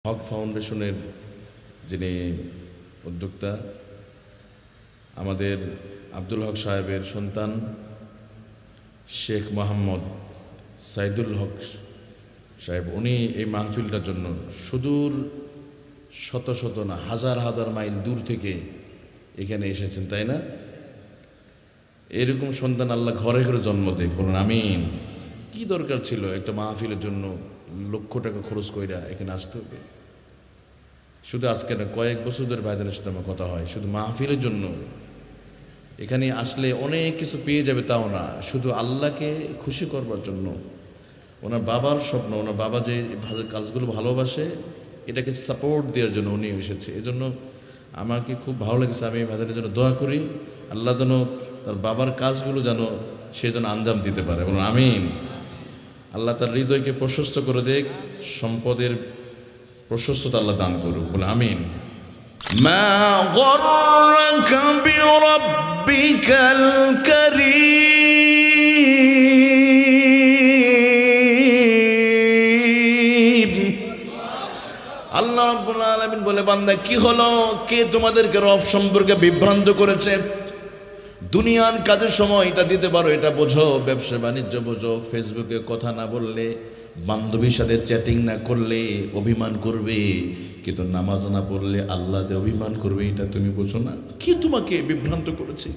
হক ফাউন্ডেশনের যিনি উদ্যোক্তা আমাদের আব্দুল হক সাহেবের সন্তান শেখ মোহাম্মদ সাইদুল হক সাহেব, উনি এই মাহফিলটার জন্য সুদূর শত শত না হাজার হাজার মাইল দূর থেকে এখানে এসেছেন, তাই না? এরকম সন্তান আল্লাহ ঘরে ঘরে জন্ম দেয়, বলুন আমিন। কি দরকার ছিল একটা মাহফিলের জন্য লক্ষ টাকা খরচ কইরা এখানে আসতে হবে? শুধু আজকে না, কয়েক বছর ধরে ভাইদের সাথে আমার কথা হয়, শুধু মাহফিলের জন্য এখানে আসলে অনেক কিছু পেয়ে যাবে তাও না, শুধু আল্লাহকে খুশি করবার জন্য। ওনার বাবার স্বপ্ন, ওনার বাবা যে কাজগুলো ভালোবাসে এটাকে সাপোর্ট দেওয়ার জন্য উনি এসেছে। এজন্য আমাকে খুব ভালো লেগেছে। আমি ভাইদের জন্য দোয়া করি আল্লাহ যেন তার বাবার কাজগুলো যেন সে যেন আঞ্জাম দিতে পারে, বলুন আমিন। আল্লাহ তার হৃদয়কে প্রশস্ত করে দেখ, সম্পদের প্রশস্ততা আল্লাহ দান করুক, বলে আমিন। মা গররাকা বিরাব্বিকাল কারীম। আল্লাহ রাব্বুল আলামিন বলে, বান্দা কি হলো, কে তোমাদেরকে রব সম্পর্কে বিভ্রান্ত করেছে? দুনিয়ার কাজের সময় এটা দিতে পারো, এটা বোঝো, ব্যবসা বাণিজ্য বোঝো, ফেসবুকে কথা না বললে, বান্ধবীর সাথে চ্যাটিং না করলে অভিমান করবে, কিন্তু নামাজ না পড়লে আল্লাহ যে অভিমান করবে এটা তুমি বোঝো না? কি তোমাকে বিভ্রান্ত করেছে?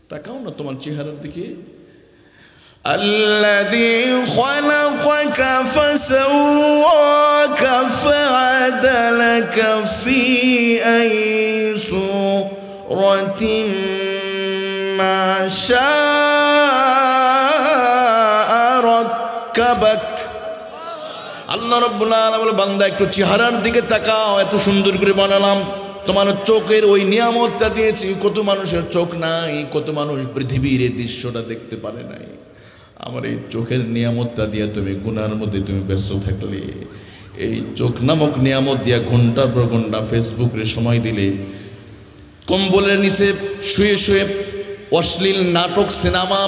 তাকাও না তোমার চেহারার দিকে। আল্লাযী খালাকাকা ফাসাওয়াকা ফাআদালাকা ফি আই সূরাতিন মা শাআ রাক্কাবাক। আল্লাহ রাব্বুল আলামিন বলে, বান্দা একটু চেহারার দিকে তাকাও, এত সুন্দর করে বানালাম, তোমার চোখের ওই নিয়ামতটা দিয়েছি। কত মানুষের চোখ নাই, কত মানুষ পৃথিবীর এই দৃশ্যটা দেখতে পারে নাই। আমার এই চোখের নিয়ামতটা দিয়ে তুমি গুনার মধ্যে তুমি ব্যস্ত থাকলে, এই চোখ নামক নিয়ামত দিয়া ঘন্টার পর ঘন্টা ফেসবুকে সময় দিলে, কম্বলের নিচে শুয়ে শুয়ে অশ্লীল নাটক, সিনেমা,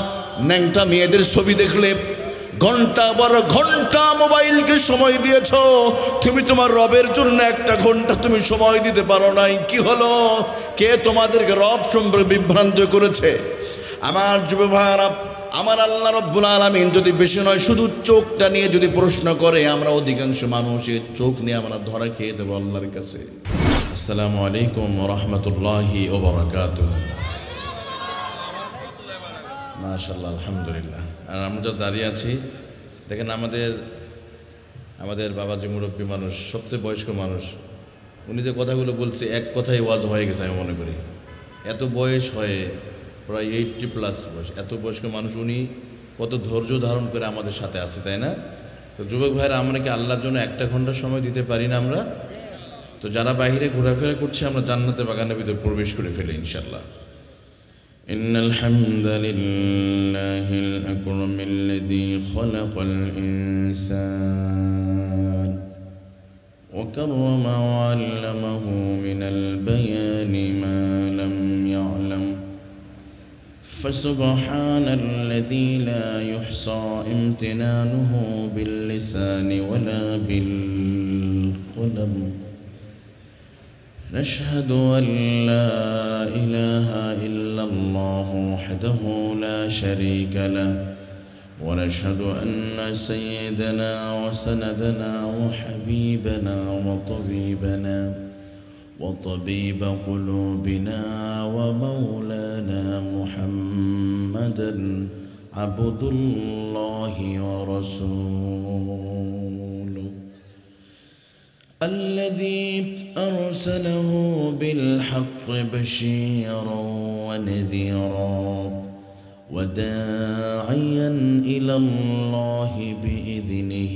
ন্যাংটা মেয়েদের ছবি দেখলে, ঘন্টা পর ঘন্টা মোবাইলকে সময় দিয়েছ, তুমি তোমার রবের জন্য একটা ঘন্টা তুমি সময় দিতে পারো নাই। কি হলো? কে তোমাদেরকে রব সম্পর্কে বিভ্রান্ত করেছে? আমার যুব ভাইরা, আমার আল্লাহ রাব্বুল আলামিন যদি বেশি নয় শুধু চোখটা নিয়ে যদি প্রশ্ন করে, আমরা অধিকাংশ মানুষ এই চোখ নিয়ে আমরা ধরা খেয়ে দেবো আল্লাহর কাছে। আসসালামু আলাইকুম ওয়া রাহমাতুল্লাহি ওয়া বারাকাতুহু। মাশাআল্লাহ, আলহামদুলিল্লাহ। আর আমরা যা দাঁড়িয়ে আছি দেখেন, আমাদের বাবা যে মুরব্বী মানুষ, সবচেয়ে বয়স্ক মানুষ, উনি যে কথাগুলো বলছে এক কথাই ওয়াজ হয়ে গেছে আমি মনে করি। এত বয়স হয়ে প্রায় 80+ বয়স, এত বয়স্ক মানুষ, উনি কত ধৈর্য ধারণ করে আমাদের সাথে আছে, তাই না? তো যুবক ভাইরা, আমরা কি আল্লাহর জন্য একটা ঘন্টা সময় দিতে পারি না আমরা? তো যারা বাইরে ঘোরাফেরা করছে, আমরা জান্নাতের বাগানের ভিতরে প্রবেশ করে ফেলি ইনশাআল্লাহ। ইন্নাল হামদালিল্লাহিল আকরামিল্লাযী খালাকাল ইনসান ওয়া কাররামা ওয়া আল্লামাহু মিনাল বায়ানি মা লাম ইয়া'লাম ফাসুবহানাল্লাযী লা ইহসা ইমতিনানুহু বিল লিসানি ওয়ালা বিল কলম। نشهد أن لا إله إلا الله وحده لا شريك له ونشهد أن سيدنا وسندنا وحبيبنا وطبيب قلوبنا ومولانا محمدا عبد الله ورسوله الذي أرسله بالحق بشيرا ونذيرا وداعيا إلى الله بإذنه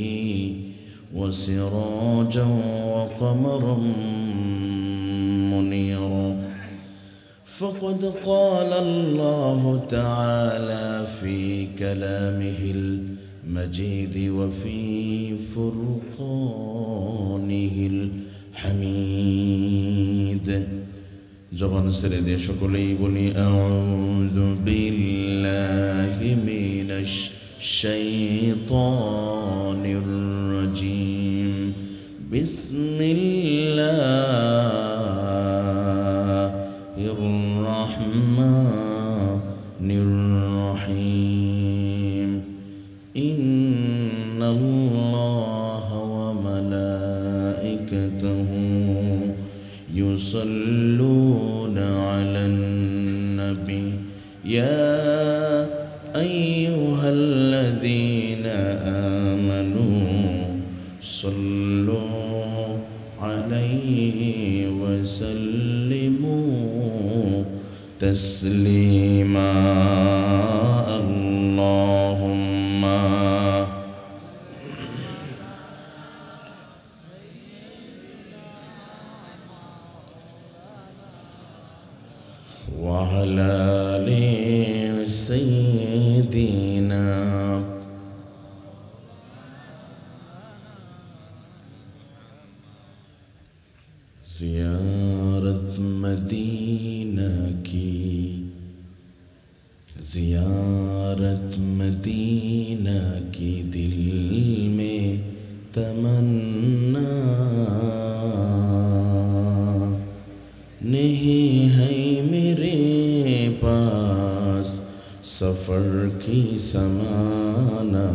وسراجا وقمرا منيرا. فقد قال الله تعالى في كلامه المجيد وفي فرقانه الحميد. জবান ছেড়ে দিয়ে সকলেই বলি, আউযু বিল্লাহি মিনাশ শাইতানির রাজিম। بسم الله الرحمن الرحيم إن الله وملائكته يصلون على النبي يا أيها الذين آمنوا صلوا عليه وسلموا تسليما اللهم وعلى آل سيدنا ज़ियारत मदीना की ज़ियारत मदीना की दिल में तमन्ना नहीं है मेरे पास सफ़र की समाना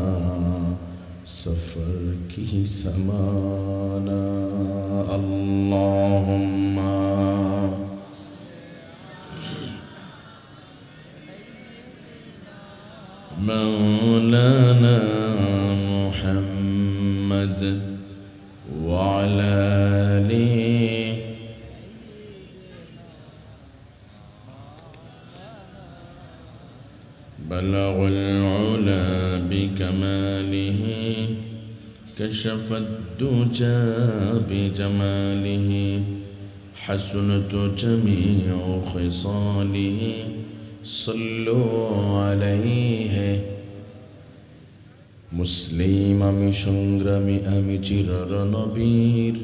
सफ़र की समाना अल्लाहुम्मा मौलाना मुहम्मद वअला आलिहि बलगल उला बिकमालिहि कशफत दुजा बिजमालिहि हसनत जमीउ खिसालिहि सल्लु अलैहि मुस्लिम आमी संग्रामी आमी चिरर नबीर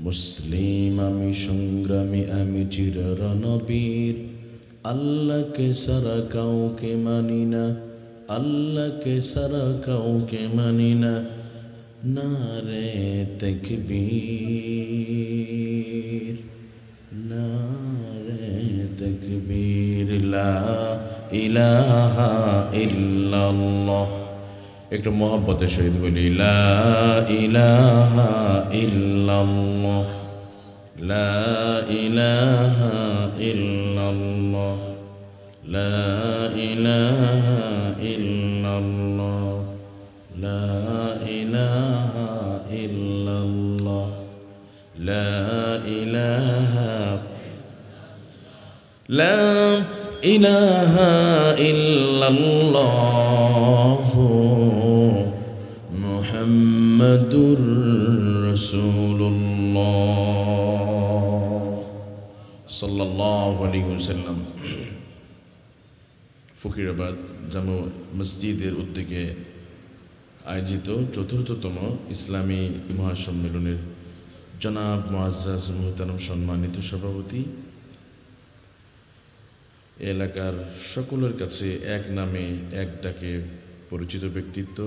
मुस्लिम आमी संग्रामी आमी चिरर नबीर अल्लाह के सारा काउके मानी ना अल्लाह के सारा काउके मानी ना नारे तकबीर नारे तकबीर ला इलाहा इल्लल्लाह एक तो मोहब्बत शहीद बोली ला इलाहा इल्लल्लाह ला इलाहा इल्लल्लाह ला इलाहा इल्लल्लाह ला इलाहा इल्लल्लाह ला इलाहा ला इलाहा इल्लल्लाह मुहम्मदुर रसूलुल्लाह सल्लल्लाहु अलैहि वसल्लम ফকিরাবাদ জামে মসজিদের উদ্যোগে আয়োজিত চতুর্থতম ইসলামী মহাসম্মেলনের জনাব মুআজ্জাজ মুহতারাম সম্মানিত সভাপতি এলাকার সকলের কাছে এক নামে এক ডাকে পরিচিত ব্যক্তিত্ব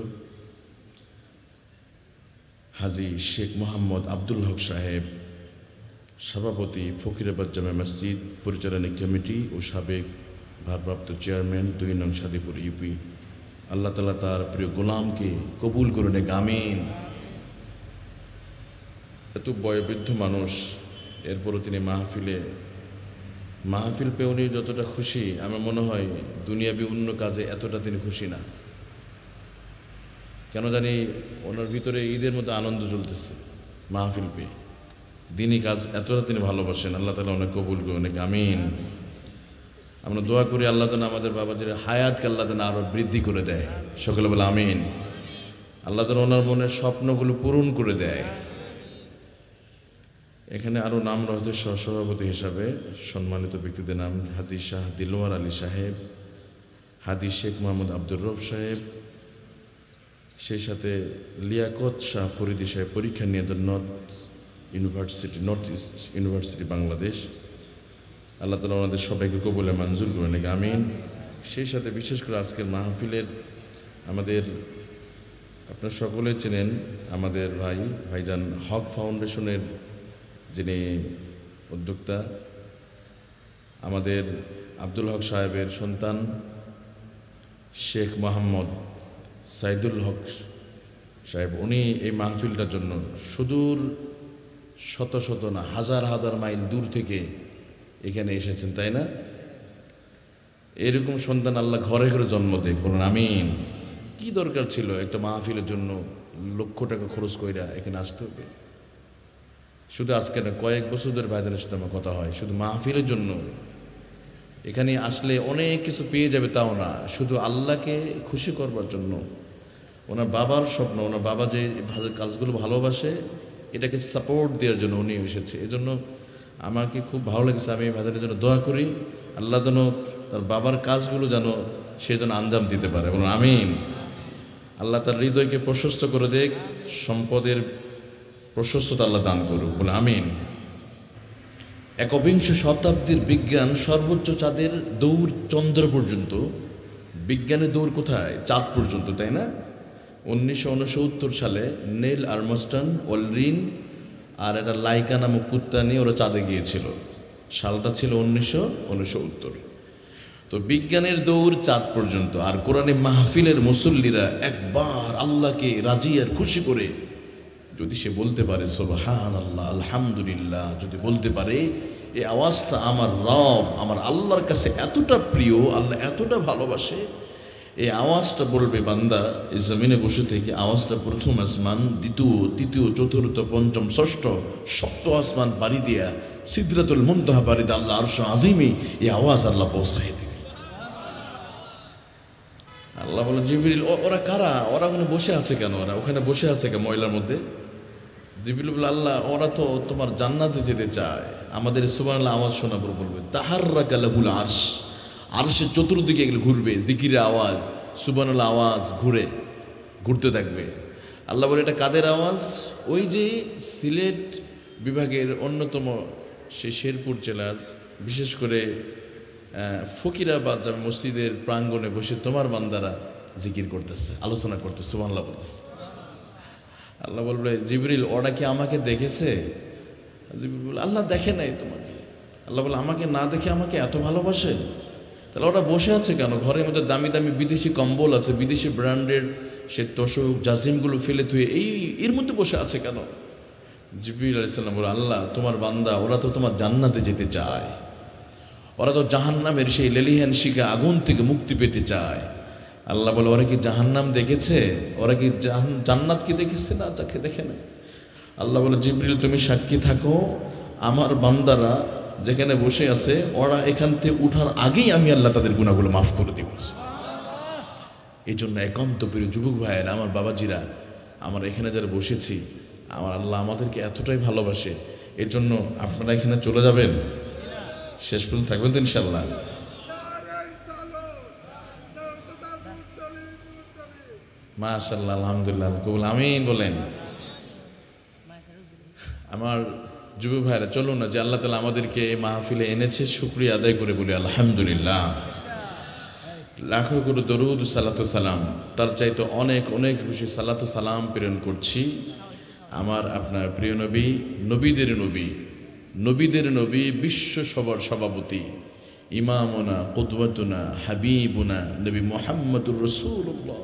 হাজী শেখ মোহাম্মদ আব্দুল হক সাহেব সভাপতি ফকিরাবাদ জামে মসজিদ পরিচালনা কমিটি ও সাবেক ভারপ্রাপ্ত চেয়ারম্যান 2 নং সাদিপুর ইউপি আল্লাহ তাআলা তার প্রিয় গোলামকে কবুল করুন আমিন এত বয়োবৃদ্ধ মানুষ এরপরও তিনি মাহফিল পেয়ে উনি যতটা খুশি আমার মনে হয় দুনিয়াবি অন্য কাজে এতটা তিনি খুশি না কেন জানি ওনার ভিতরে ঈদের মতো আনন্দ চলতেছে মাহফিল পেয়ে দিনই কাজ এতটা তিনি ভালোবাসেন আল্লাহ তাআলা ওনাকে কবুল করুন আমিন আমরা দোয়া করি আল্লাহ তাআলা আমাদের বাবাজির হায়াতকে আল্লাহ তাআলা আরো বৃদ্ধি করে দেয় সকলে বলে আমিন আল্লাহ তাআলা ওনার মনের স্বপ্নগুলো পূরণ করে দেয় এখানে আরো নাম রয়েছে সহসভাপতি হিসাবে সম্মানিত ব্যক্তিদের নাম হাজী শাহ দিলওয়ার আলী সাহেব হাজী শেখ মোহাম্মদ আব্দুর রব সাহেব সেই সাথে লিয়াকত শাহ ফরিদি সাহেব পরীক্ষা নিয়ন্ত্রণ নর্থ ইস্ট ইউনিভার্সিটি বাংলাদেশ আল্লাহ তাআলা ওনাদের সবাইকে কবুলে মঞ্জুর করুন আমিন সেই সাথে বিশেষ করে আজকের মাহফিলের আমাদের আপনারা সকলে চেনেন আমাদের ভাইজান হক ফাউন্ডেশনের যিনি উদ্যোক্তা, আমাদের আব্দুল হক সাহেবের সন্তান শেখ মোহাম্মদ সাইদুল হক সাহেব, উনি এই মাহফিলটার জন্য সুদূর শত শত না হাজার হাজার মাইল দূর থেকে এখানে এসেছেন, তাই না? এরকম সন্তান আল্লাহ ঘরে ঘরে জন্ম দেখ, বলুন আমিন। কি দরকার ছিল একটা মাহফিলের জন্য লক্ষ টাকা খরচ কইরা এখানে আসতে হবে? শুধু আজকে না, কয়েক বছর ধরে ভাইদের সাথে আমার কথা হয়, শুধু মাহফিলের জন্য এখানে আসলে অনেক কিছু পেয়ে যাবে তাও না, শুধু আল্লাহকে খুশি করবার জন্য। ওনার বাবার স্বপ্ন, ওনার বাবা যে কাজগুলো ভালোবাসে এটাকে সাপোর্ট দেওয়ার জন্য উনি এসেছে। এজন্য আমাকে খুব ভালো লেগেছে। আমি ভাইদের জন্য দোয়া করি আল্লাহ যেন তার বাবার কাজগুলো যেন সে যেন আঞ্জাম দিতে পারে, বলুন আমিন। আল্লাহ তার হৃদয়কে প্রশস্ত করে দেখ, সম্পদের প্রশস্ততা আল্লাহ দান করুক, বলে আমিন। একবিংশ শতাব্দীর বিজ্ঞান সর্বোচ্চ চাঁদের দৌড় চন্দ্র পর্যন্ত। বিজ্ঞানের দৌড় কোথায়? চাঁদ পর্যন্ত, তাই না? 1969 সালে নেল আর্মস্ট্রং, ওলরিন আর একটা লাইকা নামক কুত্তা নিয়ে ওরা চাঁদে গিয়েছিল। সালটা ছিল 1969। তো বিজ্ঞানের দৌড় চাঁদ পর্যন্ত। আর কোরআনে মাহফিলের মুসল্লিরা একবার আল্লাহকে রাজি আর খুশি করে যদি সে বলতে পারে সুবহানাল্লাহ, আলহামদুলিল্লাহ, যদি বলতে পারে, এই আওয়াজটা আমার রব, আমার আল্লাহর কাছে এতটা প্রিয়, আল্লাহ এতটা ভালোবাসে, এই আওয়াজটা বলবে বান্দা এই জমিনে বসে থেকে। আওয়াজটা প্রথম আসমান, দ্বিতীয়, তৃতীয়, চতুর্থ, পঞ্চম, ষষ্ঠ, সপ্ত আসমান বাড়ি দিয়া সিদরাতুল মুনতাহা বাড়ি দিয়ে আল্লাহ আরশ আজিমে এই আওয়াজ আল্লাহ পৌঁছায় দিবে। আল্লাহ বলে জিবরিল, ওরা কারা? ওরা ওখানে বসে আছে কেন? ওরা ওখানে বসে আছে কেন ময়লার মধ্যে? জিবরিল বলে, আল্লাহ ওরা তো তোমার জান্নাতে যেতে চায়। আমাদের সুবহানাল্লাহ আওয়াজ শোনা পর বলবে তাহাররাকা লাহুল আরশ, আরশের চতুর্দিকে এগুলো ঘুরবে, জিকিরের আওয়াজ, সুবহানাল্লাহ আওয়াজ ঘুরতে থাকবে। আল্লাহ বলে এটা কাদের আওয়াজ? ওই যে সিলেট বিভাগের অন্যতম সে শেরপুর জেলার বিশেষ করে ফকিরাবাদ জামে মসজিদের প্রাঙ্গণে বসে তোমার বান্দারা জিকির করতেছে, আলোচনা করতেছে, সুবহানাল্লাহ বলতেছে। আল্লাহ বলবে জিবরিল, ওরা কি আমাকে দেখেছে? জিবরিল বলে, আল্লাহ দেখে নাই তোমাকে। আল্লাহ বলে, আমাকে না দেখে আমাকে এত ভালোবাসে? তাহলে ওরা বসে আছে কেন? ঘরের মধ্যে দামি দামি বিদেশি কম্বল আছে, বিদেশি ব্র্যান্ডের সে তোষক জাজিমগুলো ফেলে তুই এর মধ্যে বসে আছে কেন? জিবরিল আলাইহিস সালাম বলে, আল্লাহ তোমার বান্দা ওরা তো তোমার জান্নাতে যেতে চায়, ওরা তো জাহান্নামের সেই লেলিহান শিখা আগুন থেকে মুক্তি পেতে চায়। আল্লাহ বলে, ওরা কি জাহান্নাম দেখেছে? ওরা কি জান্নাত কি দেখেছে? না, তাকে দেখে না। আল্লাহ বলে, জিবরিল তুমি সাক্ষী থাকো, আমার বান্দারা যেখানে বসে আছে ওরা এখান থেকে উঠার আগেই আমি আল্লাহ তাদের গুনাহগুলো মাফ করে দিব। এই জন্য একান্ত প্রিয় যুবক ভাইয়েরা, আমার বাবাজিরা, আমরা এখানে যারা বসেছি, আমার আল্লাহ আমাদেরকে এতটাই ভালোবাসে। এর জন্য আপনারা এখানে চলে যাবেন, শেষ পর্যন্ত থাকবেন তো ইনশাল্লাহ। মাশাআল্লাহ, আলহামদুলিল্লাহ, কবুল আমিন বলেন। আমার যুবক ভাইরা চলুন না, যে আল্লাহ তাআলা আমাদেরকে এই মাহফিলে এনেছে, শুকরিয়া আদায় করে বলি আলহামদুলিল্লাহ। লাখো কোটি দরুদ সালাতু সালাম, তার চাইতে অনেক অনেক বেশি সালাতু সালাম প্রেরণ করছি আমার আপনার প্রিয় নবী, নবীদের নবী, বিশ্ব সবার সভাপতি, ইমামুনা, কুদওয়াতুনা, হাবিবুনা নবী মুহাম্মদুর রাসূলুল্লাহ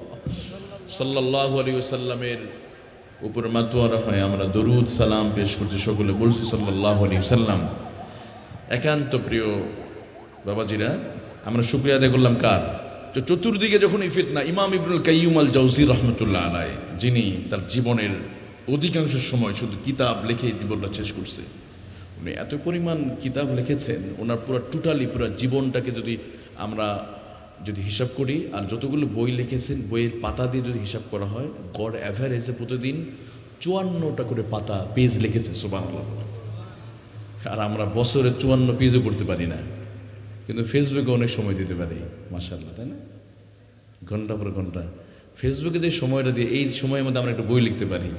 সাল্লাল্লাহু আলাইহি ওয়াসাল্লামের উপর মাতোয়ারা হয়ে আমরা দরুদ সালাম পেশ করছি। সকলে বলছি সাল্লাল্লাহু আলাইহি ওয়াসাল্লাম। একান্ত প্রিয় বাবাজিরা, আমরা শুকরিয়া আদায় করলাম কার? তো চতুর্দিকে যখন এই ফিতনা, ইমাম ইবনুল কাইয়্যুম আল জাওজি রাহমাতুল্লাহ আলাইহি, যিনি তার জীবনের অধিকাংশ সময় শুধু কিতাব লিখে জীবনটা শেষ করছে। উনি এত পরিমাণ কিতাব লিখেছেন, ওনার পুরো পুরো জীবনটাকে যদি আমরা হিসাব করি, আর যতগুলো বই লিখেছেন বইয়ের পাতা দিয়ে যদি হিসাব করা হয়, গড় অ্যাভারেজে প্রতিদিন 54টা করে পাতা পেজ লিখেছে, সুবহানাল্লাহ। আর আমরা বছরে 54 পেজও পড়তে পারি না, কিন্তু ফেসবুকে অনেক সময় দিতে পারি, মাশাআল্লাহ, তাই না? ঘন্টা পর ঘন্টা ফেসবুকে যে সময়টা দিয়ে, এই সময়ের মধ্যে আমরা একটা বই লিখতে পারি।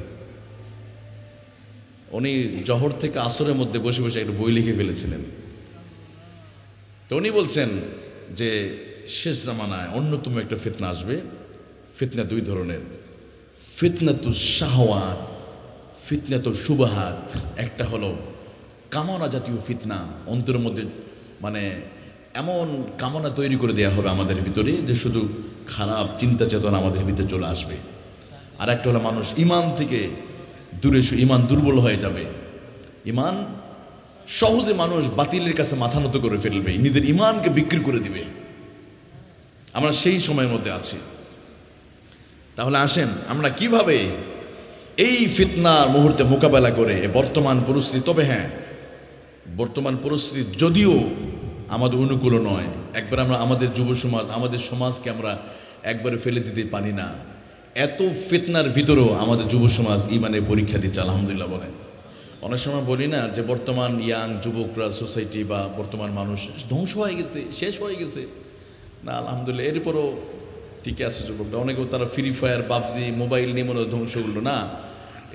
উনি জহর থেকে আসরের মধ্যে বসে বসে একটা বই লিখে ফেলেছিলেন। তো উনি বলছেন যে শেষ জামানায় অন্যতম একটা ফিতনা আসবে। ফিতনা দুই ধরনের, ফিতনাতুশ শাহওয়াত, ফিতনাতুশ শুবহাত। একটা হলো কামনা জাতীয় ফিতনা, অন্তরের মধ্যে মানে এমন কামনা তৈরি করে দেওয়া হবে আমাদের ভিতরে যে শুধু খারাপ চিন্তা চেতনা আমাদের ভিতরে চলে আসবে। আর একটা হলো মানুষ ইমান থেকে দূরে, ইমান দুর্বল হয়ে যাবে। ইমান সহজে মানুষ বাতিলের কাছে মাথা নত করে ফেলবে, নিজের ইমানকে বিক্রি করে দিবে। আমরা সেই সময়ের মধ্যে আছি। তাহলে আসেন আমরা কিভাবে এই ফিতনার মুহূর্তে মোকাবেলা করে বর্তমান পরিস্থিতি, তবে হ্যাঁ বর্তমান পরিস্থিতি যদিও আমাদের অনুকূল নয়, একবার আমরা আমাদের যুব সমাজ, আমাদের সমাজকে আমরা একবারে ফেলে দিতে পারি না। এত ফিতনার ভিতরেও আমাদের যুব সমাজ ইমানের পরীক্ষা দিচ্ছে, আলহামদুলিল্লাহ বলেন। অনেক সময় বলি না যে বর্তমান ইয়াং যুবকরা, সোসাইটি বা বর্তমান মানুষ ধ্বংস হয়ে গেছে, শেষ হয়ে গেছে। না, আলহামদুলিল্লাহ এরপরও টিকে আছে যুবকরা। অনেকেও তারা ফ্রি ফায়ার, পাবজি, মোবাইল নিয়ে মনে ধ্বংস করলো না,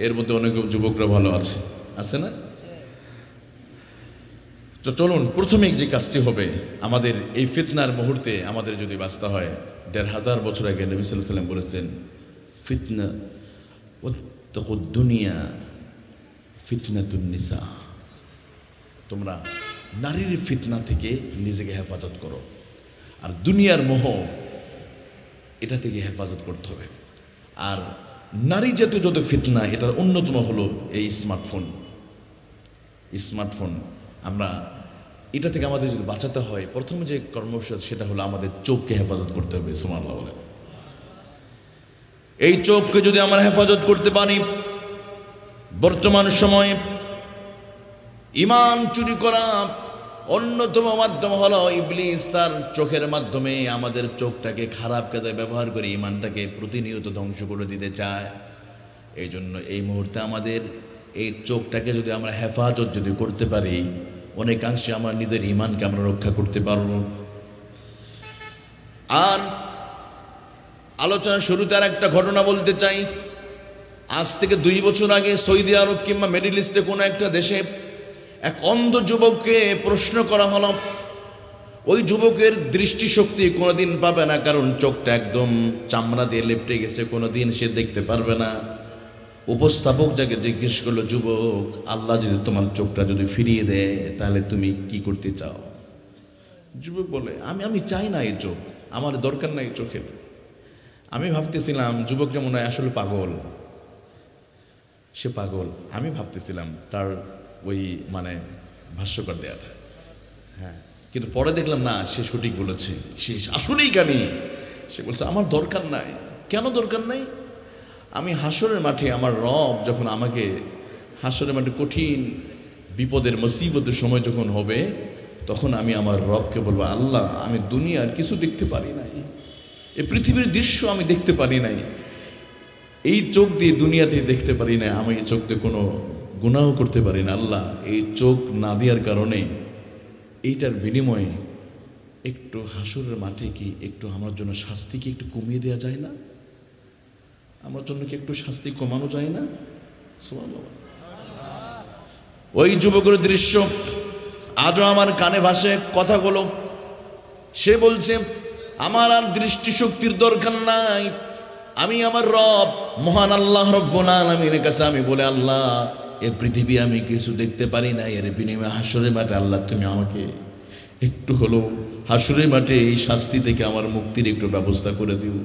এর মধ্যে অনেক যুবকরা ভালো আছে না? তো চলুন, প্রথমে যে কাজটি হবে, আমাদের এই ফিতনার মুহূর্তে আমাদের যদি বাঁচতে হয়, ১৫০০ বছর আগে নবী সাল্লাল্লাহু আলাইহি ওয়াসাল্লাম বলেছেন, ফিতনা ওয়াত্তাকুদ দুনিয়া ফিতনাতুন নিসা, তোমরা নারীর ফিতনা থেকে নিজেকে হেফাজত করো। আর দুনিয়ার মোহ, এটা থেকে হেফাজত করতে হবে। আর নারী জাতীয় যত ফিতনা, এটার অন্যতম হলো এই স্মার্টফোন। আমরা এটা থেকে আমাদের যদি বাঁচাতে হয়, প্রথমে যে কর্মসূচি সেটা হলো আমাদের চোখকে হেফাজত করতে হবে। সুবহানাল্লাহ বলেন। এই চোখকে যদি আমরা হেফাজত করতে পারি, বর্তমান সময়ে ঈমান চুরি করা অন্যতম মাধ্যম হলো ইবলিস তার চোখের মাধ্যমে আমাদের চোখটাকে খারাপ কাজে ব্যবহার করে ঈমানটাকে প্রতিনিয়ত ধ্বংস করে দিতে চায়। এই জন্য এই মুহূর্তে আমাদের এই চোখটাকে যদি আমরা হেফাজত যদি করতে পারি, অনেকাংশে আমার নিজের ঈমানকে আমরা রক্ষা করতে পারব। আর আলোচনার শুরুতে আর একটা ঘটনা বলতে চাই। আজ থেকে 2 বছর আগে সৌদি আরব কিংবা মিডল ইস্টে কোনো একটা দেশে এক অন্ধ যুবককে প্রশ্ন করা হলো। ওই যুবকের দৃষ্টিশক্তি কোনোদিন পাবে না, কারণ চোখটা একদম চামড়া দিয়ে লেপটে গেছে, কোনোদিন সে দেখতে পারবে না। উপস্থাপক যাকে জিজ্ঞেস করলো, যুবক, আল্লাহ যদি তোমার চোখটা যদি ফিরিয়ে দেয় তাহলে তুমি কি করতে চাও? যুবক বলে, আমি চাই না এই চোখ, আমার দরকার নাই চোখের। আমি ভাবতেছিলাম যুবকটা মনে হয় আসলে পাগল, সে পাগল। আমি ভাবতেছিলাম তার ওই মানে ভাষ্যকর দেয়াটা, হ্যাঁ। কিন্তু পরে দেখলাম না, সে সঠিক বলেছে, সে আসলেই জ্ঞানী। সে বলছে আমার দরকার নাই। কেন দরকার নাই? আমি হাসরের মাঠে আমার রব যখন আমাকে হাসরের মাঠে কঠিন বিপদের মুসিবতের সময় যখন হবে, তখন আমি আমার রবকে বলবো, আল্লাহ, আমি দুনিয়ার কিছু দেখতে পারি নাই, এই পৃথিবীর দৃশ্য আমি দেখতে পারি নাই, এই চোখ দিয়ে দুনিয়াতে দেখতে পারি না, আমি এই চোখ দিয়ে কোনো গুনাহ করতে পারি না। আল্লাহ, এই চোখ না দেওয়ার কারণে এইটার বিনিময়ে একটু হাসরের মাঠে কি একটু আমার জন্য শাস্তি কি একটু কমিয়ে দেওয়া যায় না? আমার জন্য কি একটু শাস্তি কমানো যায় না? সুবহানাল্লাহ। ওই যুবকের দৃশ্য আজও আমার কানে ভাসে কথাগুলো। সে বলছে, আমার আর দৃষ্টিশক্তির দরকার নাই, আমি আমার রব মহান আল্লাহ রব্বুল আলামিনের কাছে আমি বলে, আল্লাহ, এই পৃথিবী আমি কিছু দেখতে পারি না, এর বিনিময়ে হাসরের মাঠে আল্লাহ তুমি আমাকে একটু হলো হাসরের মাঠে এই শাস্তি থেকে আমার মুক্তির একটু ব্যবস্থা করে দিও।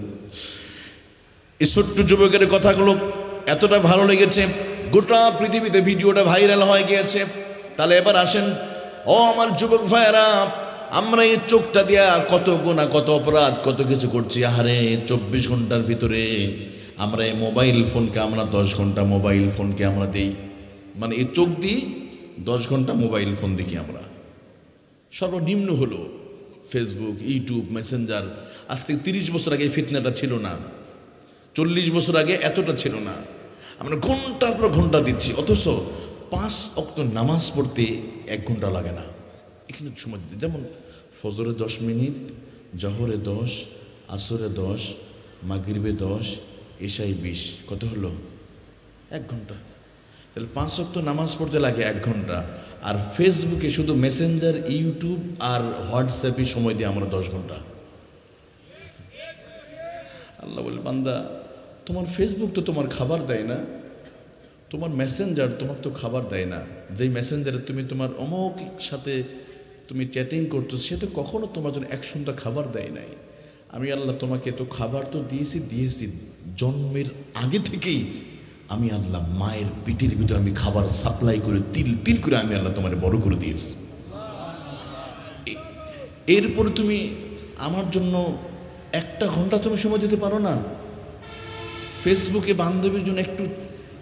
এই ছোট্ট যুবকের কথাগুলো এতটা ভালো লেগেছে, গোটা পৃথিবীতে ভিডিওটা ভাইরাল হয়ে গিয়েছে। তাহলে এবার আসেন, ও আমার যুবক ভাইয়েরা, আমরা এই চোখটা দিয়া কত গুনাহ, কত অপরাধ, কত কিছু করছি। আহারে, 24 ঘন্টার ভিতরে আমরা এই মোবাইল ফোনকে আমরা 10 ঘন্টা মোবাইল ফোনকে আমরা দিই, মানে এই চোখ দিয়ে 10 ঘন্টা মোবাইল ফোন দেখি আমরা। সর্বনিম্ন হলো ফেসবুক, ইউটিউব, মেসেঞ্জার। আজ থেকে 30 বছর আগে এই ফিতনাটা ছিল না, 40 বছর আগে এতটা ছিল না। আমরা ঘন্টার পর ঘন্টা দিচ্ছি, অথচ 5 ওয়াক্ত নামাজ পড়তে 1 ঘন্টা লাগে না। এখানে সময় দিতে, যেমন ফজরে 10 মিনিট, জহরে 10, আসরে 10, মাগরিবে 10, এশায় 20, কত হলো? 1 ঘন্টা। তাহলে 5 ওয়াক্ত নামাজ পড়তে লাগে 1 ঘন্টা, আর ফেসবুকে শুধু মেসেঞ্জার, ইউটিউব আর হোয়াটসঅ্যাপে সময় দিয়ে আমরা 10 ঘন্টা। আল্লাহ বলে, বান্দা, তোমার ফেসবুক তো তোমার খাবার দেয় না, তোমার মেসেঞ্জার তোমার তো খাবার দেয় না। যেই মেসেঞ্জারে তুমি তোমার অমুক সাথে তুমি চ্যাটিং করতো, সে তো কখনো তোমার জন্য এক সন্ধ্যা খাবার দেয় নাই। আমি আল্লাহ তোমাকে তো খাবার তো দিয়েছি জন্মের আগে থেকেই। আমি আল্লাহ মায়ের পিঠের ভিতরে আমি খাবার সাপ্লাই করে তিল করে আমি আল্লাহ তোমার বড় করে দিয়েছি। এরপরে তুমি আমার জন্য 1 ঘন্টা তুমি সময় দিতে পারো না? ফেসবুকে বান্ধবীর জন্য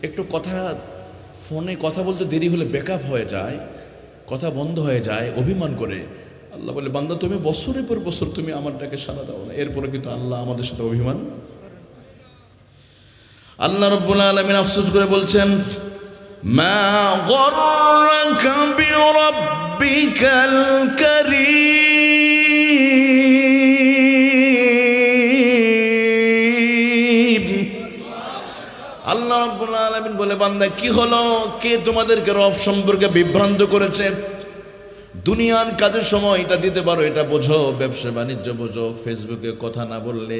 একটু কথা, ফোনে কথা বলতে দেরি হলে ব্যাকআপ হয়ে যায়, কথা বন্ধ হয়ে যায়, অভিমান করে। আল্লাহ বলে, বান্দা তুমি বছরের পর বছর তুমি আমার ডাকে সাড়া দাও না, এরপরে কিন্তু আল্লাহ আমাদের সাথে অভিমান। আল্লাহ রাব্বুল আলামিন আফসোস করে বলছেন, মা গররাকা বিরাব্বিকাল কারীম। আল্লাহ রাব্বুল আলামিন বলে, বান্দা কি হলো, কে তোমাদেরকে রব সম্পর্কে বিভ্রান্ত করেছে? দুনিয়ার কাজের সময় এটা দিতে পারো, এটা বোঝো, ব্যবসা বাণিজ্য বোঝো, ফেসবুকে কথা না বললে,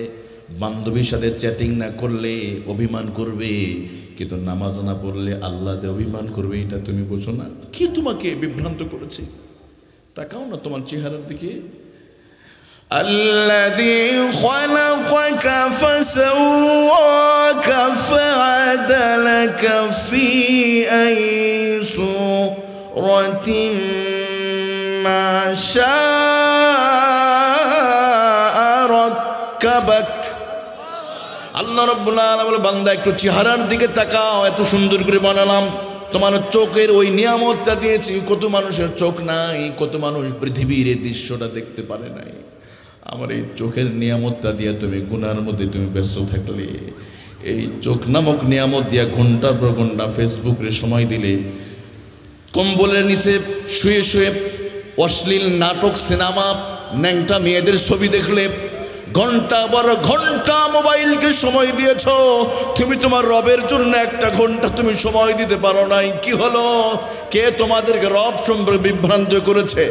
বান্ধবীর সাথে চ্যাটিং না করলে অভিমান করবে, কিন্তু নামাজ না পড়লে আল্লাহ যে অভিমান করবে এটা তুমি বোঝো না? কি তোমাকে বিভ্রান্ত করেছে? তাকাও না তোমার চেহারার দিকে। আল্লাযী খালাকাকা ফাসাওয়াকা ফাআদালাকা ফি আই সূরাতিন মা শাআ রাক্কাবাক। আল্লাহ রাব্বুল আলামিন বলে, বান্দা একটু চেহারার দিকে তাকাও, এত সুন্দর করে বানালাম, তোমার চোখের ওই নিয়ামতটা দিয়েছি। কত মানুষের চোখ নাই, কত মানুষ পৃথিবীর এই দৃশ্যটা দেখতে পারে নাই। আমার এই চোখের নিয়ামতটা দিয়ে তুমি গুনার মধ্যে তুমি ব্যস্ত থাকলে, এই চোখ নামক নিয়ামত দিয়া ঘন্টার পর ঘন্টা ফেসবুকে সময় দিলে, কম্বলের নিচে শুয়ে শুয়ে অশ্লীল নাটক, সিনেমা, ন্যাংটা মেয়েদের ছবি দেখলে, ঘন্টা পর ঘন্টা মোবাইলকে সময় দিয়েছ, তুমি তোমার রবের জন্য 1 ঘন্টা তুমি সময় দিতে পারো নাই। কি হলো? কে তোমাদেরকে রব সম্পর্কে বিভ্রান্ত করেছে?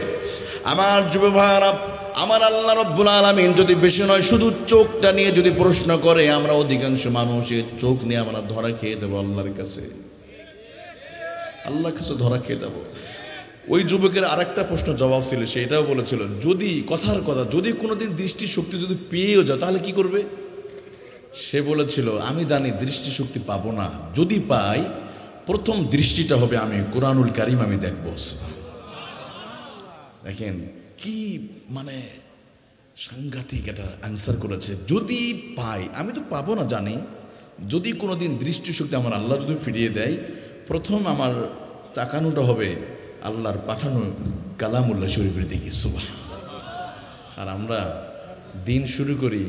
আমার যুব ভাইরা, আমার আল্লাহ রাব্বুল আলামিন যদি বেশি নয় শুধু চোখটা নিয়ে যদি প্রশ্ন করে, আমরা অধিকাংশ মানুষের চোখ নিয়ে আমরা ধরা খেয়ে দেবো আল্লাহর কাছে, আল্লাহর কাছে ধরা খেয়ে যাবো। ওই যুবকের আরেকটা প্রশ্ন জবাব ছিল, সে এটাও বলেছিল, যদি কথার কথা যদি কোনোদিন দৃষ্টিশক্তি যদি পেয়েও যাও তাহলে কি করবে? সে বলেছিল, আমি জানি দৃষ্টিশক্তি পাবো না, যদি পাই প্রথম দৃষ্টিটা হবে আমি কোরআনুল কারীম আমি দেখবো। দেখেন কি মানে সাংঘাতিক এটা অ্যান্সার করেছে। যদি পাই, আমি তো পাবো না জানি, যদি কোনোদিন দৃষ্টিশক্তি আমার আল্লাহ যদি ফিরিয়ে দেয়, প্রথম আমার তাকানোটা হবে আল্লাহর পাঠানো কালামুল্লাহ শরীফের দিকে। সুবহানাল্লাহ। আর আমরা দিন শুরু করি,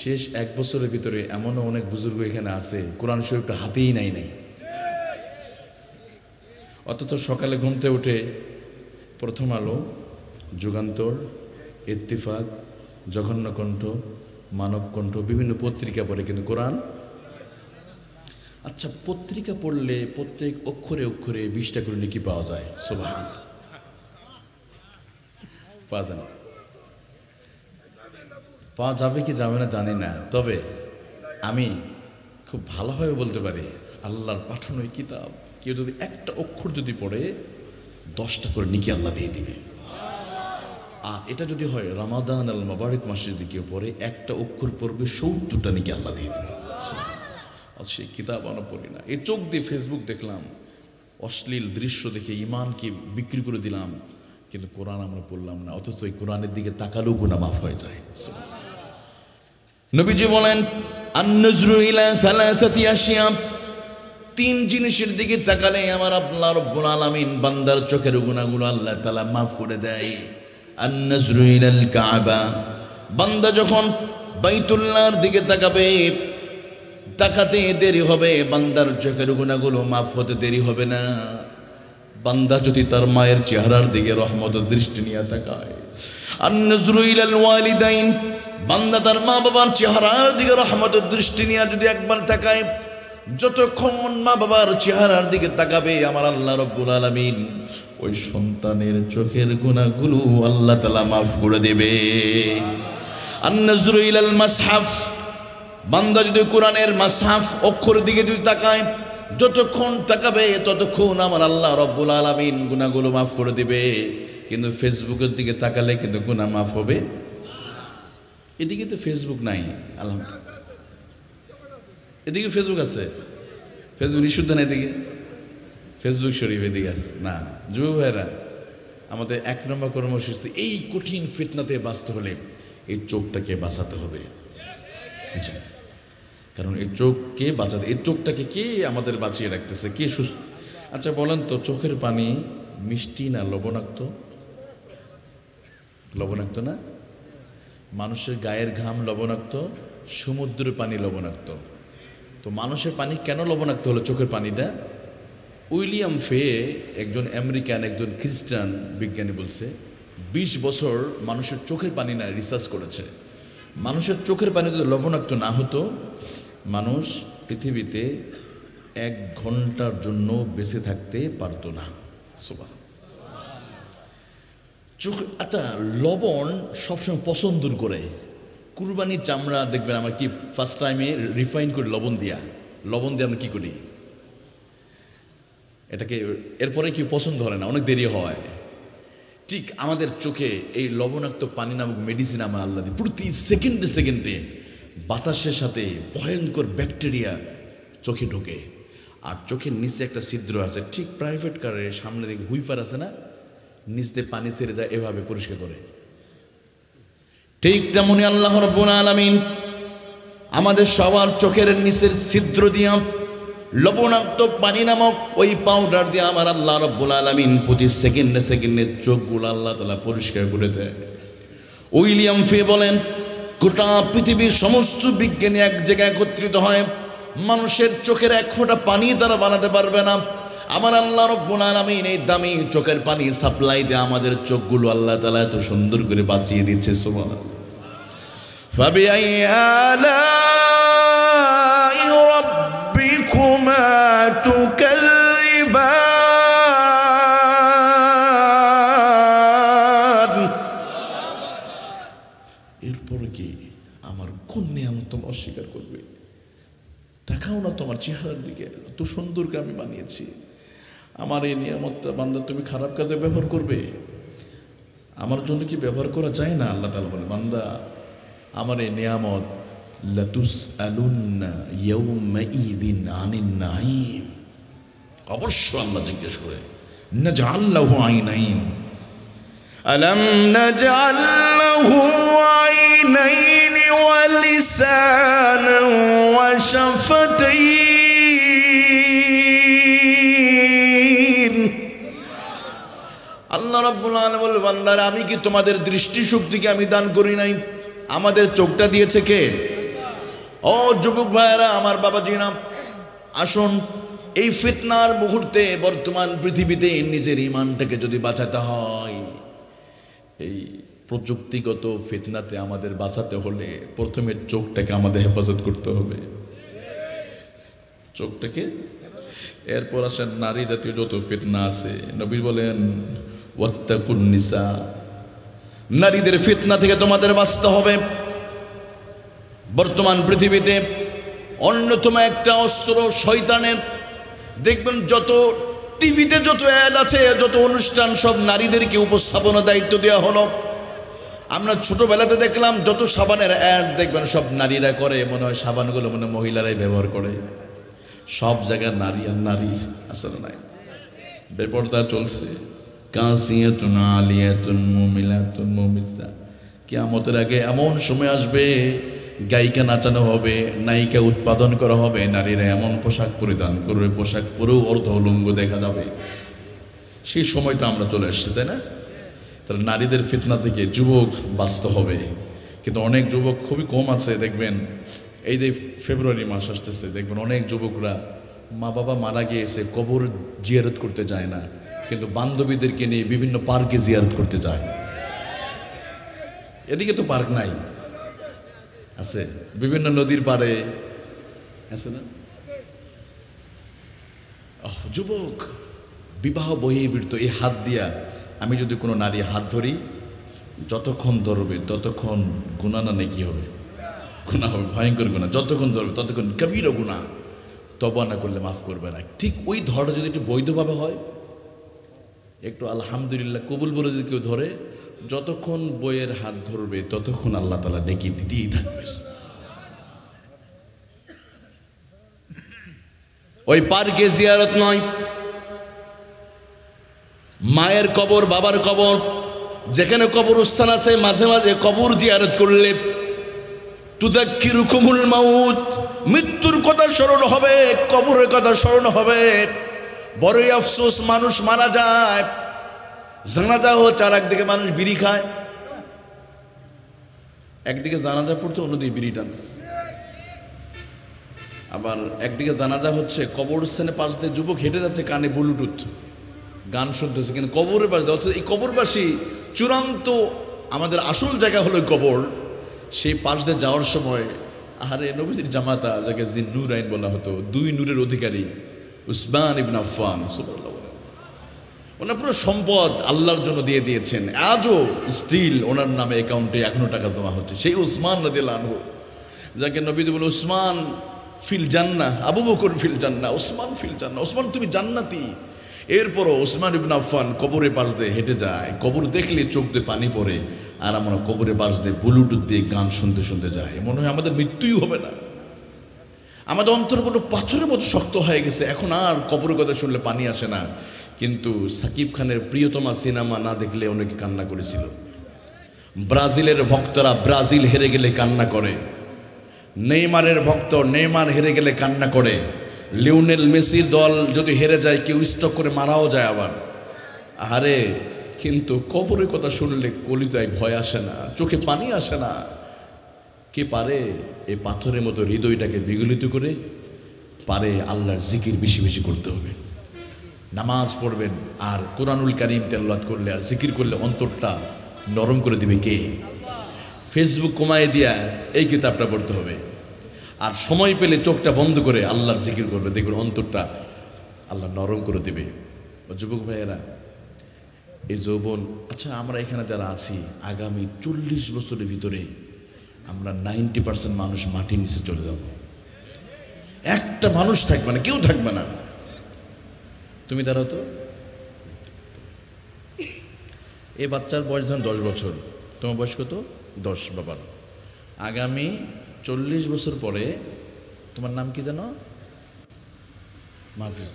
শেষ 1 বছরের ভিতরে এমনও অনেক বুজুর্গ এখানে আছে কোরআন শরীফটা হাতেই নাই। অথচ সকালে ঘুমতে উঠে প্রথম আলো, যুগান্তর, ইত্তেফাক, জঘন্যকণ্ঠ, মানবকণ্ঠ, বিভিন্ন পত্রিকা পড়ে, কিন্তু কোরআন। আচ্ছা, পত্রিকা পড়লে প্রত্যেক অক্ষরে অক্ষরে 20টা করে নেকি পাওয়া যায়। সুবহানাল্লাহ। পাওয়া যায় না? পাওয়া যাবে কি যাবে না জানি না, তবে আমি খুব ভালোভাবে বলতে পারি, আল্লাহর পাঠানো এই কিতাব কেউ যদি একটা অক্ষর যদি পড়ে 10টা করে নেকি আল্লাহ দিয়ে দিবে। আর এটা যদি হয় রমাদান আল মুবারক মাসে যদি কেউ পড়ে একটা অক্ষর পড়বে 70টা নেকি আল্লাহ দিয়ে দিবে। আর সেই কিতাব আমরা পড়ি না। এই চোখ দিয়ে ফেসবুক দেখলাম, অশ্লীল দৃশ্য দেখে ইমানকে বিক্রি করে দিলাম, কিন্তু কোরআন আমরা পড়লাম না, অথচ এই কোরআনের দিকে তাকালেও গুনাহ মাফ হয়ে যায়। নবীজি বলেন, আন-নজরু ইলা সালাসাতি আশিয়া, 3 জিনিসের দিকে তাকালে আমার আল্লাহ রাব্বুল আলামিন বান্দার চোখের গুনাহগুলো আল্লাহ তাআলা মাফ করে দেয়। আন-নজরু ইলাল কাবা, বান্দা যখন বাইতুল্লাহর দিকে তাকাবে, তাকাতে দেরি হবে, বান্দার চোখের গুনাহগুলো মাফ হতে দেরি হবে না। বান্দা যদি তার মায়ের চেহারার দিকে রহমতের দৃষ্টি নিয়ে তাকায়, আন-নজরু ইলাল ওয়ালিদাইন, বান্দা তার মা বাবার চেহারার দিকে রহমতের দৃষ্টি নিয়ে যদি একবার তাকায়, যতক্ষণ মা বাবার চেহারার দিকে তাকাবে আমার আল্লাহ রাব্বুল আলামিন ওই সন্তানের চোখের গুনাহগুলো আল্লাহ তাআলা মাফ করে দেবে। আন-নজরু ইলাল মাসহাফ, বান্দা যদি কোরআনের মাসহাফ অক্ষরের দিকে যদি তাকায়, যতক্ষণ তাকাবে ততক্ষণ আমার আল্লাহ রব্বুল আলামিন গুনাহগুলো মাফ করে দিবে। কিন্তু ফেসবুকের দিকে তাকালে কিন্তু গুনাহ মাফ হবে। এদিকে তো ফেসবুক নাই, আলহামদুলিল্লাহ। এদিকে ফেসবুক আছে, ফেসবুক নিষিদ্ধ না, এদিকে ফেসবুক শরীফ এদিকে আছে না। যুব ভাইরা, আমাদের 1 নম্বর কর্মসূচি, এই কঠিন ফিতনাতে বাঁচতে হলে এই চোখটাকে বাঁচাতে হবে। কারণ এই চোখকে বাঁচাতে, এই চোখটাকে কে আমাদের বাঁচিয়ে রাখতেছে, কে সুস্থ? আচ্ছা বলেন তো, চোখের পানি মিষ্টি না লবণাক্ত? লবণাক্ত না? মানুষের গায়ের ঘাম লবণাক্ত, সমুদ্রের পানি লবণাক্ত। তো মানুষের পানি কেন লবণাক্ত হলো, চোখের পানিটা? উইলিয়াম ফে, একজন আমেরিকান, একজন খ্রিস্টান বিজ্ঞানী বলছে 20 বছর মানুষের চোখের পানি না রিসার্চ করেছে। মানুষের চোখের পানি যদি লবণাক্ত না হতো, মানুষ পৃথিবীতে 1 ঘন্টার জন্য বেঁচে থাকতে পারতো না। সুবহানাল্লাহ। চোখ, আচ্ছা লবণ সবসময় পছন্দ করে। কুরবানির চামড়া দেখবেন, আমরা কি ফার্স্ট টাইমে রিফাইন করি লবণ দিয়ে আমরা কি করি এটাকে, এরপরে কি পছন্দ হয় না, অনেক দেরি হয়। ঠিক আমাদের চোখে এই লবণাক্ত পানি নামক মেডিসিন আমার আল্লাহ দিয়ে প্রতি সেকেন্ডে সেকেন্ডে বাতাসের সাথে ভয়ঙ্কর ব্যাকটেরিয়া চোখে ঢোকে। আর চোখের নিচে একটা ছিদ্র আছে, ঠিক প্রাইভেট কারের সামনে দিকে হুইপার আছে না, নিচ দিয়ে পানি ছেড়ে দেয়, এভাবে পরিষ্কার করে। ঠিক তেমনি আল্লাহ রাব্বুল আলামিন আমাদের সবার চোখের নিচের ছিদ্র দিয়া লবণাক্ত পানি নামক ওই পাউডার দিয়ে আমার আল্লাহ রাব্বুল আলামিন প্রতি সেকেন্ডে সেকেন্ডে চোখগুলো আল্লাহ তাআলা পরিষ্কার করে দেয়। উইলিয়াম ফে বলেন, গোটা পৃথিবীর সমস্ত বিজ্ঞানী এক জায়গায় একত্রিত হয়, মানুষের চোখের 1 ফোঁটা পানি তারা বানাতে পারবে না। আমার আল্লাহ রাব্বুল আলামিন এই দামি চোখের পানি সাপ্লাই দিয়ে আমাদের চোখগুলো আল্লাহ তাআলা এত সুন্দর করে বাঁচিয়ে দিচ্ছে। সুবহানাল্লাহ। ফাবিআই আলাই রাব্বিকুমা তুকাযিবান। এরপরে কি আমার কোন নিয়ামত তোমরা অস্বীকার করবে? দেখাও না তোমার চেহারার দিকে, এত সুন্দর করে আমি বানিয়েছি, আমার এই নিয়ামতটা বান্দা তুমি খারাপ কাজে ব্যবহার করবে? আমার জন্য কি ব্যবহার করা যায় না? আল্লাহ তাআলা বলে, বান্দা আমার এই নিয়ামত লাতুসআলুন্না ইয়াউমাইযিন আনিন নাঈম, অবশ্য আল্লাহ জিজ্ঞেস করে, নাজআল লাহু আইনাইন আলাম নাজআল লাহু আইনাইন ওয়া লিসানান ওয়া শাফাতাইন। আল্লাহ রাব্বুল আলামিন বলে, বান্দারা আমি কি তোমাদের দৃষ্টিশক্তিকে আমি দান করি নাই? আমাদের চোখটা দিয়েছে কে? ও যুবক ভাইয়েরা, আমার বাবাজিরা, আসুন এই ফিতনার মুহূর্তে বর্তমান পৃথিবীতে নিজের ঈমানটাকে যদি বাঁচাতে হয়, এই প্রযুক্তিগত ফিতনাতে আমাদের বাঁচাতে হলে প্রথমে চোখটাকে আমাদের হেফাজত করতে হবে, চোখটাকে। এরপর আসেন নারী জাতীয় যত ফিতনা আছে। নবী বলেন, ওয়াত্তাকুন নিসা, নারীদের ফিতনা থেকে তোমাদের বাঁচতে হবে। বর্তমান পৃথিবীতে অন্যতম একটা অস্ত্র শয়তানের, দেখবেন যত টিভিতে যত অ্যাড আছে, যত অনুষ্ঠান, সব নারীদেরকে উপস্থাপনা দায়িত্ব দেওয়া হলো। আমরা ছোটবেলাতে দেখলাম যত সাবানের অ্যাড দেখবেন সব নারীরা করে, মনে হয় সাবানগুলো মনে মহিলারাই ব্যবহার করে। সব জায়গায় নারী আর নারী, আসলে নাই, বেপরদা চলছে। কাসিয়াতুন আলিয়াতুন মুমিলাতুন মুমিসা। কিয়ামতের আগে এমন সময় আসবে, গায়িকা নাচানো হবে, নায়িকা উৎপাদন করা হবে, নারীরা এমন পোশাক পরিধান করবে, পোশাক পরেও অর্ধ উলঙ্গ দেখা যাবে। সেই সময়টা আমরা চলে এসেছি, তাই না? তাহলে নারীদের ফিতনা থেকে যুবক বাঁচতে হবে। কিন্তু অনেক যুবক খুবই কম আছে, দেখবেন এই যে ফেব্রুয়ারি মাস আসতেছে, দেখবেন অনেক যুবকরা মা বাবা মারা গিয়েছে কবর জিয়ারত করতে যায় না, কিন্তু বান্ধবীদেরকে নিয়ে বিভিন্ন পার্কে জিয়ারত করতে যায়। এদিকে তো পার্ক নাই, আছে বিভিন্ন নদীর পাড়ে, আছে না? যুবক বিবাহ বহির্ভূত এই হাত দিয়া আমি যদি কোনো নারী হাত ধরি, যতক্ষণ ধরবে ততক্ষণ গুনাহ না নেকি হবে। গুনাহ হবে, ভয়ঙ্কর গুনাহ, যতক্ষণ ধরবে ততক্ষণ কবির গুনাহ, তওবা না করলে মাফ করবে না। ঠিক ওই ধরাটা যদি একটু বৈধভাবে হয়, একটু আলহামদুলিল্লাহ কবুল বলে যদি কেউ ধরে, যতক্ষণ বইয়ের হাত ধরবে ততক্ষণ আল্লাহ তাআলা নেকি দিতেই থাকবে। ওই পার্কে জিয়ারত নয়, মায়ের কবর, বাবার কবর, যেখানে কবরস্থান আছে মাঝে মাঝে কবর জিয়ারত করলে তুযাক্কিরুকুমুল মাউত, মৃত্যুর কথা স্মরণ হবে, কবরের কথা স্মরণ হবে। বড়ই আফসোস, মানুষ মারা যায়, জানাজা হচ্ছে, আর একদিকে মানুষ বিড়ি খায়। একদিকে জানাজা পড়ছে, অন্যদিকে বিড়ি টানছে। আবার একদিকে জানাজা হচ্ছে, কবরস্থানে পাশ দিয়ে যুবক হেঁটে যাচ্ছে, কানে ব্লুটুথ গান শুনতেছে, কিন্তু কবরের পাশ দিয়ে, অর্থাৎ এই কবরবাসী চূড়ান্ত, আমাদের আসল জায়গা হলো কবর, সেই পাশ দিয়ে যাওয়ার সময় আরে নবীজির জামাতা, যাকে জিন্নুরাইন বলা হতো, দুই নূরের অধিকারী উসমান ইবনে আফফান, সুবহানাল্লাহ, ওনার পুরো সম্পদ আল্লাহর জন্য দিয়ে দিয়েছেন, আজও স্টিল ওনার নামে অ্যাকাউন্টে এখনো টাকা জমা হচ্ছে। সেই উসমান রাদিয়াল্লাহু আনহু, যাকে নবীজি বলে উসমান ফিল জান্নাহ, আবু বকর ফিল জান্নাহ, উসমান ফিল জান্নাহ, উসমান তুমি জান্নাতি। এরপরও উসমান ইবনে আফফান কবরের পাশ দিয়ে হেঁটে যায়, কবর দেখলে চোখ দিয়ে পানি পড়ে, আর আমরা কবরের পাশ দিয়ে ব্লুটুথ দিয়ে গান শুনতে শুনতে যাই, মনে হয় আমাদের মৃত্যুই হবে না। আমাদের অন্তর কোনো পাথরের মতো শক্ত হয়ে গেছে, এখন আর কবরের কথা শুনলে পানি আসে না। কিন্তু সাকিব খানের প্রিয়তমা সিনেমা না দেখলে অনেকে কান্না করেছিল। ব্রাজিলের ভক্তরা ব্রাজিল হেরে গেলে কান্না করে, নেইমারের ভক্ত নেইমার হেরে গেলে কান্না করে, লিওনেল মেসির দল যদি হেরে যায় কেউ স্ট্রোক করে মারাও যায় আবার। আরে কিন্তু কবরের কথা শুনলে কলিজায় ভয় আসে না, চোখে পানি আসে না। কে পারে এই পাথরের মতো হৃদয়টাকে বিগলিত করে? পারে আল্লাহর জিকির বেশি বেশি করতে হবে, নামাজ পড়বেন আর কোরআনুল কারীম তেলাওয়াত করলে আর জিকির করলে অন্তরটা নরম করে দিবে কে? ফেসবুক কমায় দিয়া এই কিতাবটা পড়তে হবে, আর সময় পেলে চোখটা বন্ধ করে আল্লাহর জিকির করবে, দেখবেন অন্তরটা আল্লাহ নরম করে দেবে। যুবক ভাইয়েরা, এই যৌবন, আচ্ছা আমরা এখানে যারা আছি, আগামী 40 বছরের ভিতরে আমরা 90% মানুষ মাটির নিচে চলে যাব, একটা মানুষ থাকবে না, কেউ থাকবে না। তুমি দাঁড়াও তো, এই বাচ্চার বয়স ধরেন 10 বছর, তোমার বয়স কত? 10। বাবার আগামী 40 বছর পরে তোমার নাম কি জানো? মাহফুজ।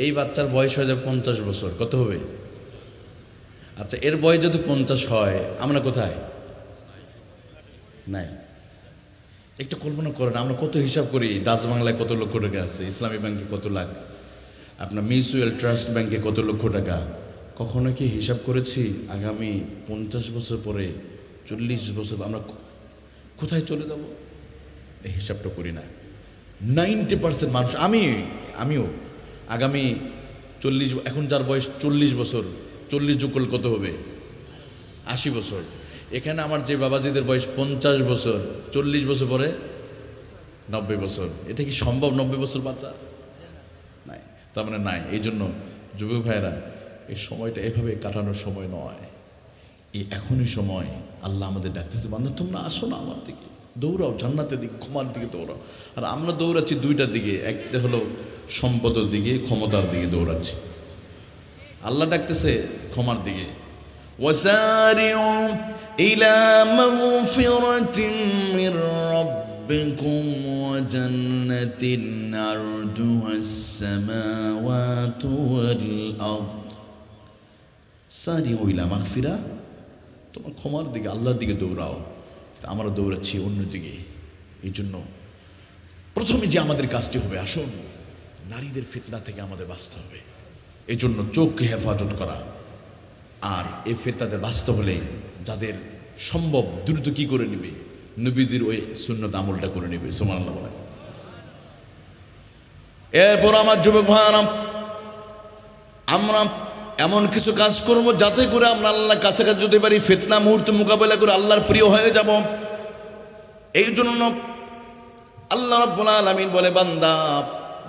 এই বাচ্চার বয়স হয়ে যাবে 50 বছর, কত হবে? আচ্ছা, এর বয়স যদি 50 হয়, আমরা কোথায়? নাই। একটু কল্পনা করেন, আমরা কত হিসাব করি, ডাচ বাংলায় কত লক্ষ টাকা আছে, ইসলামী ব্যাংকে কত লাখ, আপনার মিউচুয়াল ট্রাস্ট ব্যাংকে কত লক্ষ টাকা। কখনো কি হিসাব করেছি আগামী 50 বছর পরে, 40 বছর আমরা কোথায় চলে যাব? এই হিসাবটা করি না। 90% মানুষ, আমিও আগামী 40, এখন যার বয়স 40 বছর, 40 যোগ করলে কত হবে? 80 বছর। এখানে আমার যে বাবাজিদের বয়স 50 বছর, 40 বছর পরে 90 বছর। এটা কি সম্ভব 90 বছর বাচ্চা? নাই, তার মানে নাই। এই জন্য যুবক ভাইয়েরা, এই সময়টা এভাবে কাটানোর সময় নয়, এই এখনই সময়। আল্লাহ আমাদের ডাকতেছে, বান্দা তোমরা আসো না আমার দিকে, দৌড়াও, জান্নাতের দিকে, ক্ষমার দিকে দৌড়াও। আর আমরা দৌড়াচ্ছি দুইটার দিকে, একটা হলো সম্পদের দিকে, ক্ষমতার দিকে দৌড়াচ্ছি। আল্লাহ ডাকতেছে ক্ষমার দিকে, ওয়াসারিউ ইলা মাগফিরাতিন মির রাব্বিকুম ওয়া জান্নাতিন আরদুহাস সামাওয়াতু ওয়াল আরদ। সারিউ ইলা মাগফিরা, তোমার ক্ষমার দিকে, আল্লাহর দিকে দৌড়াও। আমরা দৌড়াচ্ছি অন্যদিকে। এই জন্য প্রথমে যে আমাদের কাজটি হবে, আসুন নারীদের ফিতনা থেকে আমাদের বাঁচতে হবে। এই জন্য চোখকে হেফাজত করা, আর এই ফিতনাতে বাঁচতে হলে যাদের সম্ভব দ্রুত কি করে নেবে? নবীদের ওই সুন্নত আমলটা করে নেবে। সুবহানাল্লাহ বলে। এরপর আমার যুবক ভাইরা, আমরা এমন কিছু কাজ করবো যাতে করে আমরা আল্লাহর কাছাকাছি যেতে পারি, ফিতনা মুহূর্তে মোকাবেলা করে আল্লাহর প্রিয় হয়ে যাব। এই জন্য আল্লাহ রাব্বুল আলামিন বলে, বান্দা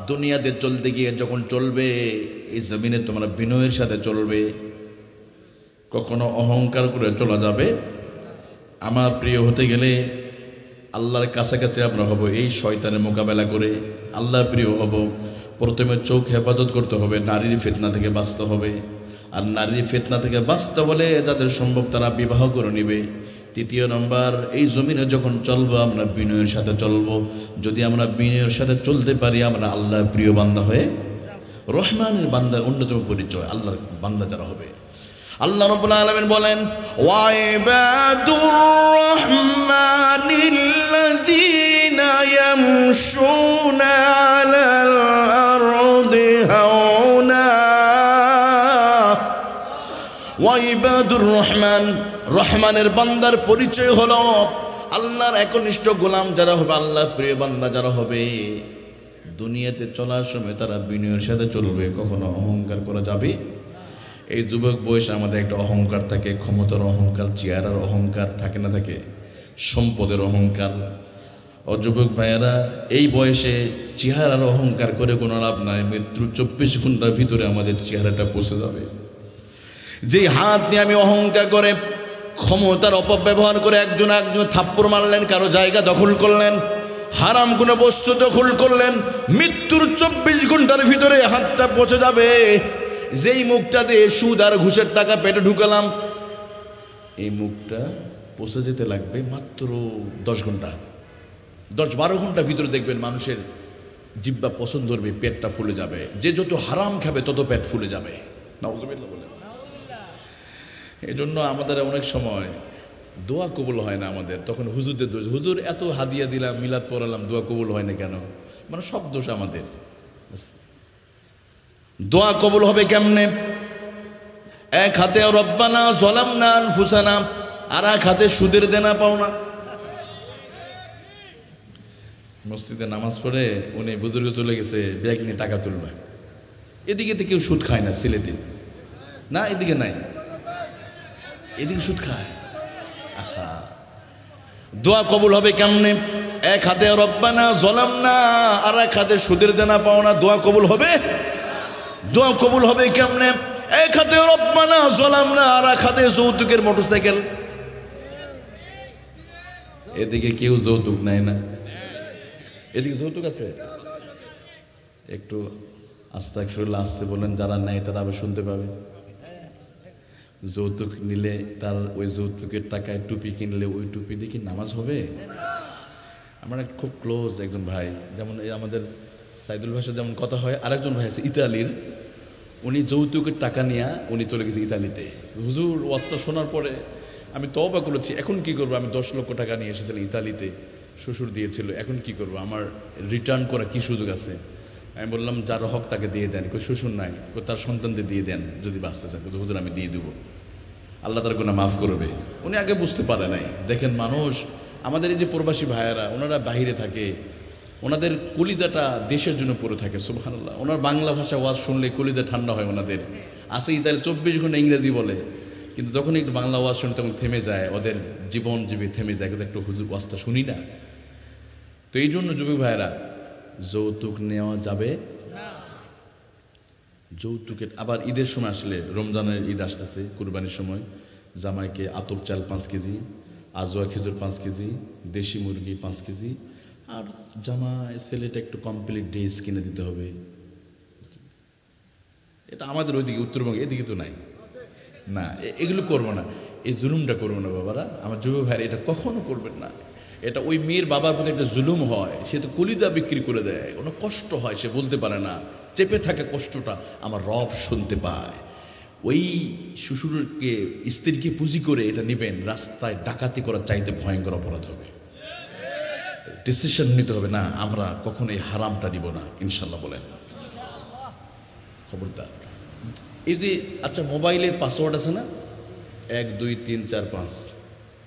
দুনিয়াতে চলতে গিয়ে যখন চলবে, এই জমিনে তোমরা বিনয়ের সাথে চলবে, কখনো অহংকার করে চলা যাবে। আমার প্রিয় হতে গেলে আল্লাহর কাছাকাছি আমরা হব এই শয়তানের মোকাবেলা করে আল্লাহর প্রিয় হব। প্রথমে চোখ হেফাজত করতে হবে, নারীর ফিতনা থেকে বাঁচতে হবে। আর নারীর ফিতনা থেকে বাঁচতে হলে যাদের সম্ভব তারা বিবাহ করে নেবে। তৃতীয় নম্বর, এই জমিনে যখন চলবো আমরা বিনয়ের সাথে চলবো। যদি আমরা বিনয়ের সাথে চলতে পারি আমরা আল্লাহর প্রিয় বান্দা হয়ে, রহমানের বান্দার অন্যতম পরিচয় আল্লাহর বান্দা যারা হবে। আল্লাহ রাব্বুল আলামিন বলেন, ওয়া ইবাদুর রহমানিল্লাযীনা ইয়ামশুনা আলাল আরদি হাওনা। ওয়া ইবাদুর রহমান, রহমানের বান্দার পরিচয় হলো আল্লাহর একনিষ্ঠ গোলাম যারা হবে, আল্লাহর প্রিয় বান্দা যারা হবে, দুনিয়াতে চলার সময় তারা বিনয়ের সাথে চলবে, কখনো অহংকার করা যাবে। এই যুবক বয়সে আমাদের একটা অহংকার থাকে, ক্ষমতার অহংকার, চেহারার অহংকার থাকে না থাকে, সম্পদের অহংকার। ও যুবক ভাইয়েরা, এই বয়সে চেহারার অহংকার করে কোনো লাভ নাই। মৃত্যুর 24 ঘন্টার ভিতরে আমাদের চেহারাটা পচে যাবে। যে হাত নিয়ে আমি অহংকার করে ক্ষমতার অপব্যবহার করে একজন থাপ্পড় মারলেন, কারো জায়গা দখল করলেন, হারাম কোনো বস্তু দখল করলেন, মৃত্যুর 24 ঘন্টার ভিতরে হাতটা পচে যাবে। যেই মুখটা দিয়ে সুদ আর ঘুষের টাকা পেটে ঢুকালাম, এই মুখটা পচে যেতে লাগবে মাত্র 10 ঘন্টা, 10-12 ঘন্টার ভিতরে দেখবেন মানুষের জিহ্বা পছন্দ করবে, পেটটা ফুলে যাবে। যে যত হারাম খাবে তত পেট ফুলে যাবে। নাউজুবিল্লাহ বলেন। এই জন্য আমাদের অনেক সময় দোয়া কবুল হয় না আমাদের, তখন হুজুরদের দোষ। হুজুর এত হাদিয়া দিলাম, মিলাদ পড়ালাম, দোয়া কবুল হয় না কেন? মানে সব দোষ আমাদের। দোয়া কবুল হবে কেমনে? এক হাতে রব্বানা যালামনা আনফুসানা, আর এক হাতে সুদের দেনা পাওনা। মসজিদে নামাজ পড়ে উনি বুজুর্গ চলে গেছে, ব্যাগ নিয়ে টাকা তুলবে। এদিকে তো কেউ সুদ খায় না, সিলেটে না, এদিকে নাই, এদিকে সুদ খায়। আহা, দোয়া কবুল হবে কেমনে? এক হাতে রব্বানা যালামনা, আর এক হাতে সুদের দেনা পাওনা। দোয়া কবুল হবে? দোয়া কবুল হবে কেমনে? এক হাতে রব্বানা যালামনা, আর এক হাতে যৌতুকের মোটরসাইকেল। এদিকে কেউ যৌতুক নেয় না, এদিকে যৌতুক আছে। একটু আস্তাগফিরুল্লাহ আসতে বলেন, যারা নেয় তারা আবার শুনতে পাবে। যৌতুক নিলে তার ওই যৌতুকের টাকায় টুপি কিনলে ওই টুপি দিয়ে কি নামাজ হবে? আমার খুব ক্লোজ একজন ভাই, যেমন এই আমাদের সাইদুল ভাষা যেমন কথা হয়, আরেকজন ভাই আছে ইতালির, উনি যৌতুকের টাকা নিয়ে উনি চলে গেছে ইতালিতে। হুজুর ওয়াজটা শোনার পরে আমি তওবা করেছি, এখন কি করবো? আমি 10 লক্ষ টাকা নিয়ে এসেছিলাম ইতালিতে, শ্বশুর দিয়েছিল, এখন কি করব? আমার রিটার্ন করা কি সুযোগ আছে? আমি বললাম যার হক তাকে দিয়ে দেন। কই শ্বশুর নাই, কই তার সন্তানদের দিয়ে দেন যদি বাঁচতে চান। হুজুর আমি দিয়ে দেবো, আল্লাহ তার গুনাহ মাফ করবে। উনি আগে বুঝতে পারে নাই। দেখেন মানুষ, আমাদের এই যে প্রবাসী ভাইয়েরা, ওনারা বাহিরে থাকে, ওনাদের কলিজাটা দেশের জন্য পড়ে থাকে। সুবহানাল্লাহ, ওনার বাংলা ভাষা ওয়াজ শুনলে কলিজা ঠান্ডা হয় ওনাদের। আসে ইতালি 24 ঘন্টা ইংরেজি বলে, কিন্তু যখন একটু বাংলা ওয়াজ শুনে তখন থেমে যায়, ওদের জীবন জীবী থেমে যায়, কিন্তু একটু হুজুর ওয়াজটা শুনি না। তো এই জন্য যুবক ভাইয়েরা, যৌতুক নেওয়া যাবে না। যৌতুকের আবার ঈদের সময় আসলে, রমজানের ঈদ আসতেছে, কুরবানির সময়, জামাইকে আতপ চাল 5 কেজি, আজোয়া খেজুর 5 কেজি, দেশি মুরগি 5 কেজি, আর জামাই ছেলেটা একটু কমপ্লিট ড্রেস কিনে দিতে হবে। এটা আমাদের ওইদিকে উত্তরবঙ্গে, এদিকে তো নাই না। এগুলো করবো না, এই জুলুমটা করবো না বাবারা, আমার যুবক ভাইরা, এটা কখনো করবেন না। এটা ওই মেয়ের বাবার প্রতি একটা জুলুম হয়। সে তো কলিজা বিক্রি করে দেয়, কোনো কষ্ট হয়, সে বলতে পারে না, চেপে থাকে কষ্টটা, আমার রব শুনতে পায়। ওই শ্বশুরকে স্ত্রীকে পুঁজি করে এটা নেবেন, রাস্তায় ডাকাতি করার চাইতে ভয়ঙ্কর অপরাধ হবে। ডিসিশন নিতে হবে, না আমরা কখনো এই হারামটা নিব না, ইনশাল্লাহ বলেন। খবরদার। এই যে আচ্ছা, মোবাইলের পাসওয়ার্ড আছে না, 1 2 3 4 5,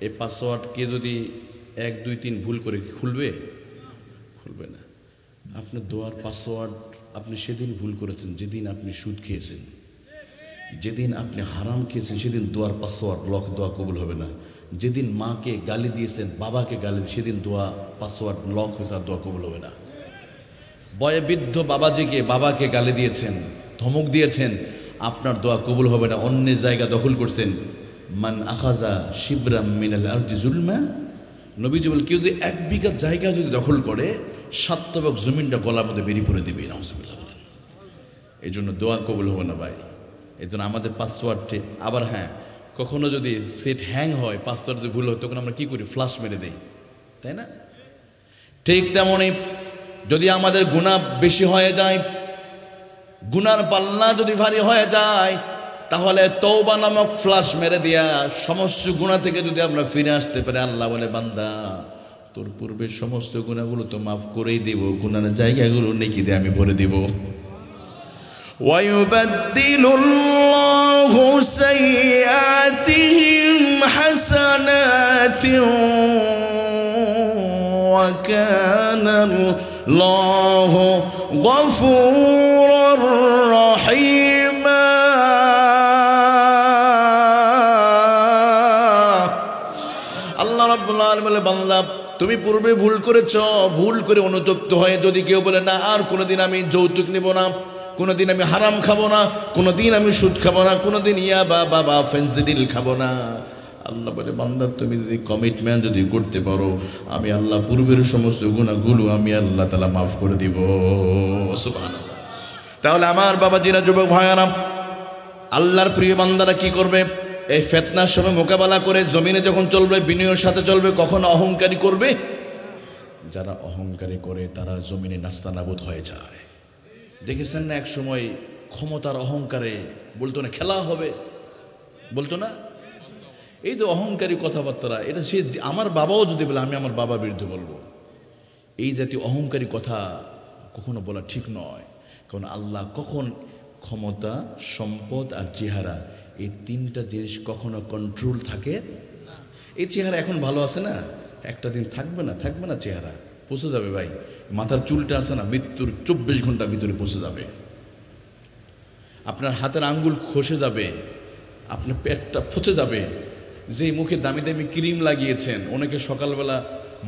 এই পাসওয়ার্ডকে যদি 1 2 3 ভুল করে খুলবে? খুলবে না। আপনার দোয়ার পাসওয়ার্ড আপনি সেদিন ভুল করেছেন যেদিন আপনি সুদ খেয়েছেন, যেদিন আপনি হারাম খেয়েছেন, সেদিন দোয়ার পাসওয়ার্ড লক, দোয়া কবুল হবে না। যেদিন মাকে গালি দিয়েছেন, বাবাকে গালি, সেদিন দোয়া পাসওয়ার্ড লক হয়েছে, আর দোয়া কবুল হবে না। বয়োবৃদ্ধ বাবাজিকে, বাবাকে গালি দিয়েছেন, ধমক দিয়েছেন, আপনার দোয়া কবুল হবে না। অন্যের জায়গা দখল করছেন। মান আখাজা শিবরাম মিনাল আরদি জুলমা নবীজি বলেন কেউ যদি 1 বিঘা জায়গা যদি দখল করে 7 তবক জমিনটা গলার মধ্যে বেরিয়ে পড়ে দিবে, নাউজুবিল্লাহ বলেন। এই জন্য দোয়া কবুল হবে না ভাই। এই জন্য আমাদের পাসওয়ার্ডটি আবার, হ্যাঁ, কখনো যদি সেট হ্যাং হয়, পাসওয়ার্ড যদি ভুল হয়, তখন আমরা কি করি? ফ্লাশ মেরে দেই, তাই না? ঠিক তেমনই যদি আমাদের গুনাহ বেশি হয়ে যায়, গুনার পাল্লা যদি ভারী হয়ে যায়, তাহলে তওবা নামক ফ্লাশ মেরে দিয়া সমস্ত গুনাহ থেকে যদি আমরা ফিরে আসতে পারি, আল্লাহ বলে বান্দা তোর পূর্বের সমস্ত গুনাহগুলো তো মাফ করেই দেব, গুনার জায়গাগুলো নেকি দিয়ে আমি ভরে দেব। ওয়ায়ুবাদদিলুল্লাহু সাইয়্যাতিহিম হাসানাতিন ওয়া কানাল্লাহু গফুরুর রহিমা। আল্লাহ রাব্বুল আলামিন বলে বান্দা তুমি পূর্বে ভুল করেছ, ভুল করে অনুতপ্ত হয়ে যদি কেউ বলে না আর কোনোদিন আমি যৌতুক নেব না, কোনোদিন আমি হারাম খাবো না, কোনোদিন আমি সুদ খাবো না, কোনোদিন বাবা ফেন্সিডিল খাবো না, আল্লাহ বলে বান্দা তুমি যদি কমিটমেন্ট যদি করতে পারো, আমি আল্লাহ পূর্বের সমস্ত গুনাহগুলো আমি আল্লাহ তাআলা মাফ করে দিব। সুবহানাল্লাহ। তাহলে আমার বাবাজিরা, যুবক ভাইয়ারা, আল্লাহর প্রিয় বান্দারা কি করবে? এই ফিতনার সময় মোকাবেলা করে জমিনে যখন চলবে বিনয়ের সাথে চলবে। কখন অহংকারী করবে? যারা অহংকারী করে তারা জমিনে নাস্তানাবুদ হয়ে যায়। দেখেছেন না এক সময় ক্ষমতার অহংকারে বলতো না খেলা হবে, বলতো না? এই যে অহংকারী কথাবার্তা, এটা সে আমার বাবাও যদি বলে আমি আমার বাবার বিরুদ্ধে বলবো। এই জাতীয় অহংকারী কথা কখনো বলা ঠিক নয়। কারণ আল্লাহ কখন ক্ষমতা, সম্পদ আর চেহারা, এই 3টা জিনিস কখনো কন্ট্রোল থাকে। এই চেহারা এখন ভালো আছে না, একটা দিন থাকবে না, থাকবে না, চেহারা পচে যাবে ভাই। মাথার চুলটা আছে না, মৃত্যুর 24 ঘন্টা ভিতরে পচে যাবে। আপনার হাতের আঙ্গুল খসে যাবে, আপনার পেটটা পচে যাবে। যে মুখে দামি দামি ক্রিম লাগিয়েছেন, অনেকে সকালবেলা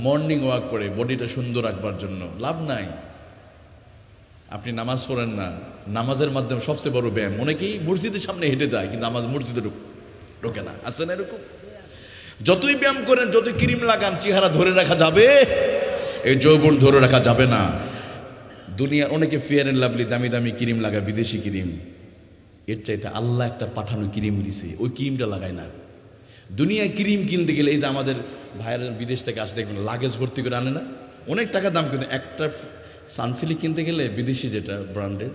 মর্নিং ওয়াক করে বডিটা সুন্দর রাখবার জন্য, লাভ নাই। আপনি নামাজ পড়েন না, নামাজের মাধ্যমে সবচেয়ে বড় ব্যায়াম। অনেকেই মসজিদের সামনে হেঁটে যায় কিন্তু নামাজ মসজিদে ঢোকে না, আছে না এরকম? যতই ব্যায়াম করেন, যতই ক্রিম লাগান, চেহারা ধরে রাখা যাবে? এই যৌবন ধরে রাখা যাবে না। দুনিয়া অনেকে ফেয়ার অ্যান্ড লাভলি দামি দামি ক্রিম লাগায়, বিদেশি ক্রিম। এর চাইতে আল্লাহ একটা পাঠানো ক্রিম দিছে, ওই ক্রিমটা লাগায় না। দুনিয়ায় ক্রিম কিনতে গেলে, এই যে আমাদের ভাইয়েরা বিদেশ থেকে আসে দেখবেন লাগেজ ভর্তি করে আনে না, অনেক টাকা দাম, কিন্তু একটা সানসিল্ক কিনতে গেলে বিদেশি যেটা ব্র্যান্ডের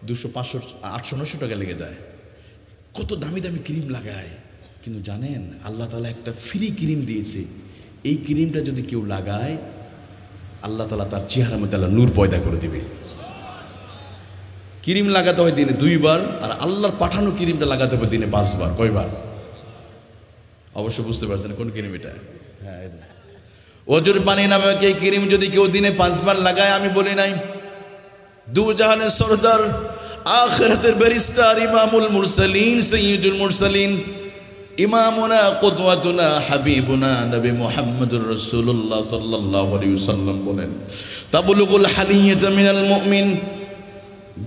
200, 500, 800, 900 টাকা লেগে যায়। কত দামি দামি ক্রিম লাগায়। কিন্তু জানেন আল্লাহ তাআলা একটা ফ্রি ক্রিম দিয়েছে। এই ক্রিমটা যদি কেউ লাগায়, আল্লাহ তাআলা তার চেহারার মধ্যে আল্লাহ নূর পয়দা করে দিবে। ক্রিম লাগাতে হয় দিনে 2 বার, আর আল্লাহর পাঠানো ক্রিমটা লাগাতে হবে দিনে 5 বার। কয়বার? অবশ্য বুঝতে পারছেন কোন ক্রিম এটা? হ্যাঁ, ওজুর পানি নামক এই ক্রিম যদি কেউ দিনে 5 বার লাগায়, আমি বলি নাই, দু জাহানের সরদার, আখিরাতের ব্যারিস্টার, ইমামুল মুরসালিন, সাইয়্যিদুল মুরসালিন, ইমামুনা, কুদওয়াতুনা, হাবিবুনা নবী মুহাম্মদুর রাসূলুল্লাহ সাল্লাল্লাহু আলাইহি ওয়াসাল্লাম বলেন, তাবলুগুল হালিয়াতা মিনাল মুমিন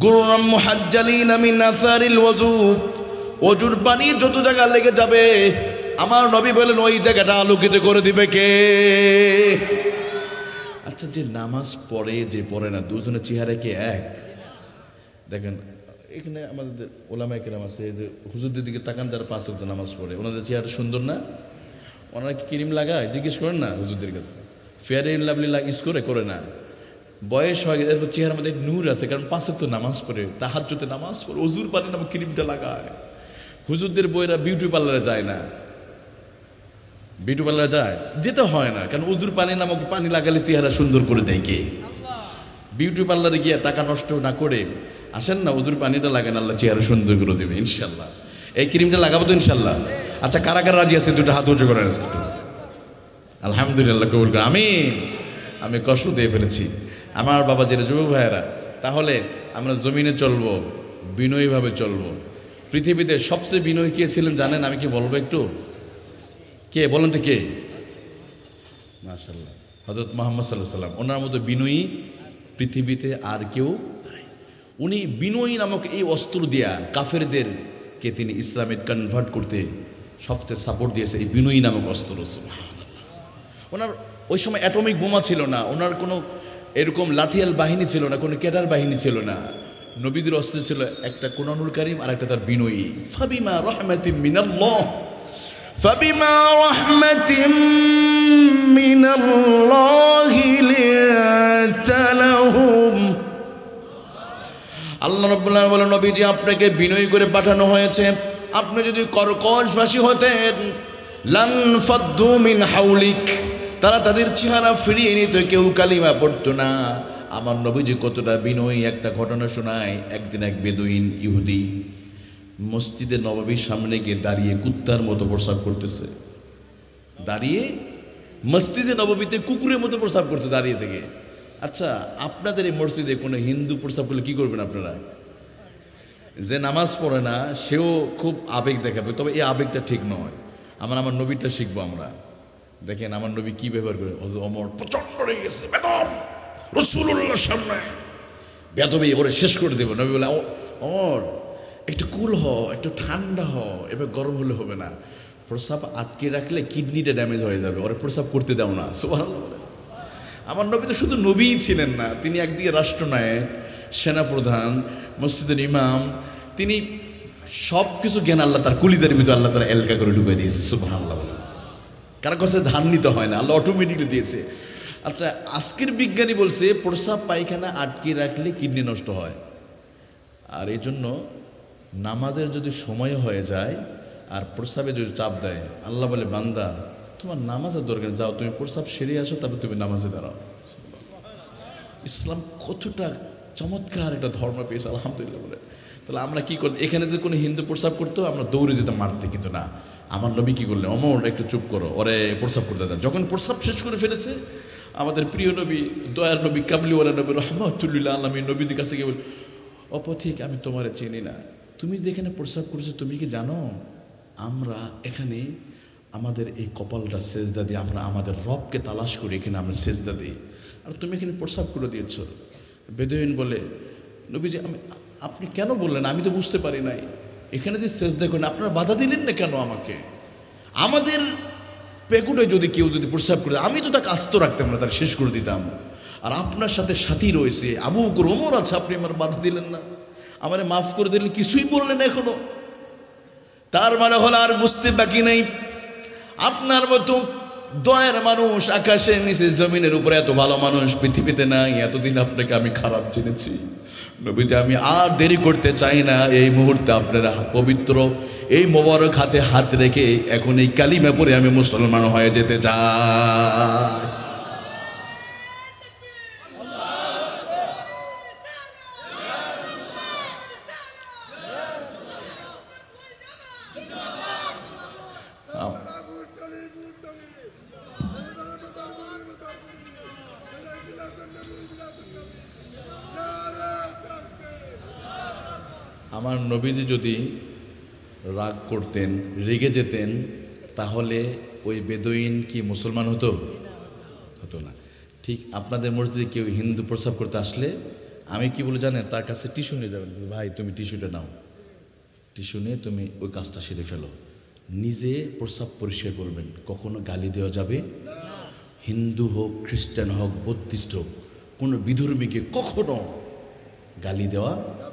গুররাম মুহাজ্জালিনা মিন আসারিল ওযু। ওজুর পানি যত জায়গা লেগে যাবে, আমার নবী বলেন ওই জায়গাটা আলোকিত করে দিবে কে? আচ্ছা, যে নামাজ পড়ে, যে পড়ে না, দুজনের চেহারা কি এক? দেখেন এখানে আমাদের ওলামায়ে কেরাম আছে, যে হুজুরদের দিকে তাকান, যারা 5 ওয়াক্ত নামাজ পড়ে, ওনাদের চেহারা সুন্দর না? ওনারা কি ক্রিম লাগায়? জিজ্ঞেস করেন না হুজুরদের কাছে। ফেয়ার অ্যান্ড লাভলি ইউজ করে না? বয়স হয়ে গেছে, এরপর চেহারার মধ্যে নূর আছে, কারণ 5 ওয়াক্ত নামাজ পড়ে, তাহাজ্জুদে নামাজ পড়ে, ওজুর পানি নামক ক্রিমটা লাগায়। হুজুরদের বইয়েরা বিউটি পার্লারে যায় না। বিউটি পার্লারে যায়? যেতে হয় না, কারণ ওজুর পানি নামক পানি লাগালে চেহারা সুন্দর করে দেয় কে? বিউটি পার্লারে গিয়ে টাকা নষ্ট না করে আসেন না, ওজুর পানিটা লাগান, আল্লাহ চেহারা সুন্দর করে দেবে ইনশাল্লাহ। এই ক্রিমটা লাগাবো তো ইনশাল্লাহ? আচ্ছা, কারা কারা রাজি আছে? 2টা হাত উঁচু করেন একটু। আলহামদুলিল্লাহ, কবুল করে। আমি কষ্ট দিয়ে ফেলেছি আমার বাবা জেনে, যুবক ভাইয়েরা। তাহলে আমরা জমিনে চলবো, বিনয়ীভাবে চলবো। পৃথিবীতে সবচেয়ে বিনয়ী কে ছিলেন জানেন? আমি কি বলবো একটু? কে বলেন তো কে? মাশাআল্লাহ, হযরত মুহাম্মদ সাল্লাল্লাহু আলাইহি ওয়াসাল্লাম। ওনার মতো বিনয়ী পৃথিবীতে আর কেউ নাই। উনি বিনয়ী নামক এই অস্ত্র দিয়া কাফেরদেরকে তিনি ইসলামে কনভার্ট করতে সবচেয়ে সাপোর্ট দিয়েছে, এই বিনয়ী নামক অস্ত্র। সুবহানাল্লাহ। ওনার ওই সময় অ্যাটমিক বোমা ছিল না, ওনার কোনো এরকম লাঠিয়াল বাহিনী ছিল না, কোনো ক্যাডার বাহিনী ছিল না। নবীদের অস্ত্র ছিল একটা কোরআনুল কারীম আর একটা তার বিনয়ী। ফাবিমা রাহমাতিম মিনাল্লাহ, ফাবিমা রাহমাতিম মিনাল্লাহি লিনতা লাহুম। আল্লাহ রাব্বুল আলামিন বলেন, নবীজি আপনাকে বিনয়ী করে পাঠানো হয়েছে। আপনি যদি কর্কশভাষী হতেন, লান ফাদ্দু মিন হাউলিক, তারা তাদের চেহারা ফিরিয়ে নিত, কেউ কালিমা পড়তো না। আমার নবীজি কতটা বিনয়ী। একটা ঘটনা শোনায়, একদিন এক বেদুইন ইহুদি মসজিদে নববীর সামনে গিয়ে দাঁড়িয়ে কুত্তার মতো প্রস্রাব করতেছে। দাঁড়িয়ে মসজিদে নববীতে কুকুরের মতো প্রস্রাব করতে দাঁড়িয়ে থেকে। আচ্ছা, আপনাদের এই মসজিদে কোনো হিন্দু প্রস্রাব করলে কি করবেন আপনারা? যে নামাজ পড়ে না সেও খুব আবেগ দেখাবে, তবে এই আবেগটা ঠিক নয়। আমার নবীটা শিখবো আমরা। দেখেন আমার নবী কি ব্যবহার করে। হযরত ওমর প্রচন্ড রেগে গেছে, বেদব রাসূলুল্লাহর সামনে বেদবি ওরে শেষ করে দেব। নবী বলে, ওমর একটু কুল হ, একটু ঠান্ডা হ, এবার গরম হলে হবে না। প্রস্রাব আটকে রাখলে কিডনিটা ড্যামেজ হয়ে যাবে, ওরে প্রস্রাব করতে দাও না। সুবহানাল্লাহ। আমার নবী তো শুধু নবীই ছিলেন না, তিনি একদিকে রাষ্ট্রনায়ক, সেনাপ্রধান, মসজিদের ইমাম। তিনি সব কিছু জ্ঞান আল্লাহ তার কুলিদের ভিতরে আল্লাহ তারা এলকা করে ঢুকিয়ে দিয়েছে। সুবহানাল্লাহ। কারো কাছে ধান নিতে হয় না, আল্লাহ অটোমেটিকলি দিয়েছে। আচ্ছা, আজকের বিজ্ঞানী বলছে প্রস্রাব পায়খানা আটকে রাখলে কিডনি নষ্ট হয়। আর এই জন্য নামাজের যদি সময় হয়ে যায় আর প্রস্রাবে যদি চাপ দেয়, আল্লাহ বলে, বান্দা তোমার নামাজের দরকার, যাও তুমি প্রস্রাব সেরে আসো, তারপর তুমি নামাজে দাঁড়াও। ইসলাম কতটা চমৎকার একটা ধর্ম পেয়েছে, আলহামদুলিল্লাহ বলে। তাহলে আমরা কি করতাম? এখানে যদি কোনো হিন্দু প্রস্রাব করতো আমরা দৌড়ে যেতাম মারতে, কিন্তু না, আমার নবী কি করলেন, ওমর একটু চুপ করো, ওরে প্রস্রাব করতে দেন। যখন প্রস্রাব শেষ করে ফেলেছে, আমাদের প্রিয় নবী, দয়ার নবী, কামলিওয়ালা নবী, রহমাতুল্লিল আলামিন নবীজির কাছে গিয়ে বল, অপথিক আমি তোমারে চিনি না, তুমি যেখানে প্রস্রাব করেছো তুমি কি জানো আমরা এখানে আমাদের এই কপালটা সেজদা দিয়ে আমরা আমাদের রবকে তালাশ করি, এখানে আমরা সেজদা দিই, আর তুমি এখানে প্রস্রাব করে দিয়েছ। বেদুইন বলে, নবীজি আপনি কেন বললেন, আমি তো বুঝতে পারি নাই, এখানে যে সেজদা করেন আপনারা বাধা দিলেন না কেন আমাকে? আমাদের পেকুটে যদি কেউ যদি প্রস্রাব করে, আমি তো তাকে আস্ত রাখতাম না, তার শেষ করে দিতাম। আর আপনার সাথে সাথী রয়েছে, আবু বকর, ওমর আছে, আপনি আমার বাধা দিলেন না, আমারে মাফ করে দিলেন, কিছুই বললেন এখনো। তার মানে হলো আর বুঝতে বাকি নেই, আপনার মতো দয়ার মানুষ আকাশের নিচে জমিনের উপরে এত ভালো মানুষ পৃথিবীতে নাই। এতদিন আপনাকে আমি খারাপ জেনেছি নবীজি, আমি আর দেরি করতে চাই না। এই মুহূর্তে আপনারা পবিত্র এই মোবারক হাতে হাত রেখে এখন এই কালিমা পড়ে আমি মুসলমান হয়ে যেতে চাই। আমার নবীজি যদি রাগ করতেন, রেগে যেতেন, তাহলে ওই বেদুইন কি মুসলমান হতো? হতো না। ঠিক আপনাদের মসজিদে কেউ হিন্দু প্রস্রাব করতে আসলে আমি কি বলে জানেন, তার কাছে টিস্যু নিয়ে যাবেন, ভাই তুমি টিস্যুটা নাও, টিস্যু নিয়ে তুমি ওই কাজটা সেরে ফেলো, নিজে প্রস্রাব পরিষ্কার করবেন। কখনো গালি দেওয়া যাবে? হিন্দু হোক, খ্রিস্টান হোক, বৌদ্ধিস্ট হোক, কোনো বিধর্মীকে কখনো গালি দেওয়া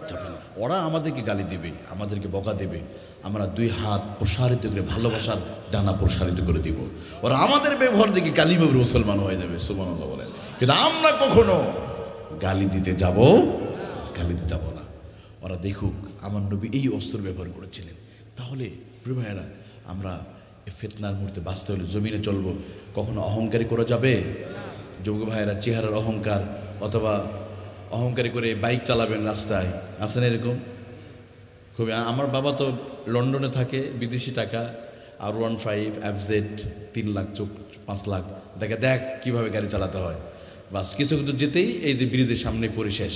যাবে না। ওরা আমাদেরকে গালি দেবে, আমাদেরকে বকা দেবে, আমরা দুই হাত প্রসারিত করে ভালোবাসার ডানা প্রসারিত করে দিব। ওরা আমাদের ব্যবহার দেখে গালি ব্যবহার মুসলমান হয়ে যাবে, সুবহানাল্লাহ বলেন। কিন্তু আমরা কখনো গালি দিতে যাব না। ওরা দেখুক আমার নবী এই অস্ত্র ব্যবহার করেছিলেন। তাহলে প্রিয় ভাইয়েরা, আমরা এই ফিতনার মুহূর্তে বাঁচতে হলে জমিনে চলবো। কখনো অহংকারী করা যাবে? যুবক ভাইয়েরা, চেহারার অহংকার অথবা অহংকারী করে বাইক চালাবেন রাস্তায়, আছে না এরকম? খুবই। আমার বাবা তো লন্ডনে থাকে, বিদেশি টাকা, R15 FZ 3 লাখ 5 লাখ, দেখ কীভাবে গাড়ি চালাতে হয়। বাস কিছু দূর যেতেই এই যে ব্রিজের সামনে পড়ে শেষ,